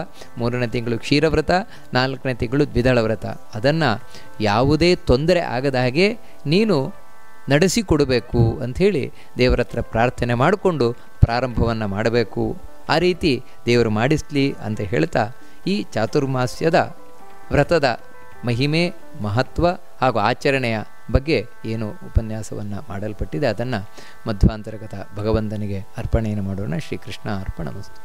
3ನೇ ತಿಂಗಳು ಕ್ಷೀರವ್ರತ, 4ನೇ ತಿಂಗಳು ದ್ವಿದಳ ವ್ರತ. ಅದನ್ನು ಯಾವುದೇ ತೊಂದರೆ ಆಗದ ಹಾಗೆ ನೀನು ನಡೆಸಿಕೊಡಬೇಕು ಅಂಥೇಳಿ ದೇವರ ಹತ್ರ ಪ್ರಾರ್ಥನೆ ಮಾಡಿಕೊಂಡು ಪ್ರಾರಂಭವನ್ನು ಮಾಡಬೇಕು. ಆ ರೀತಿ ದೇವರು ಮಾಡಿಸಲಿ ಅಂತ ಹೇಳ್ತಾ, ಈ ಚಾತುರ್ಮಾಸ್ಯದ ವ್ರತದ ಮಹಿಮೆ, ಮಹತ್ವ ಹಾಗೂ ಆಚರಣೆಯ ಬಗ್ಗೆ ಏನು ಉಪನ್ಯಾಸವನ್ನು ಮಾಡಲ್ಪಟ್ಟಿದೆ ಅದನ್ನು ಮಧ್ವಾಂತರ್ಗತ ಭಗವಂತನಿಗೆ ಅರ್ಪಣೆಯನ್ನು ಮಾಡೋಣ. ಶ್ರೀಕೃಷ್ಣ ಅರ್ಪಣಮಸ್ತು.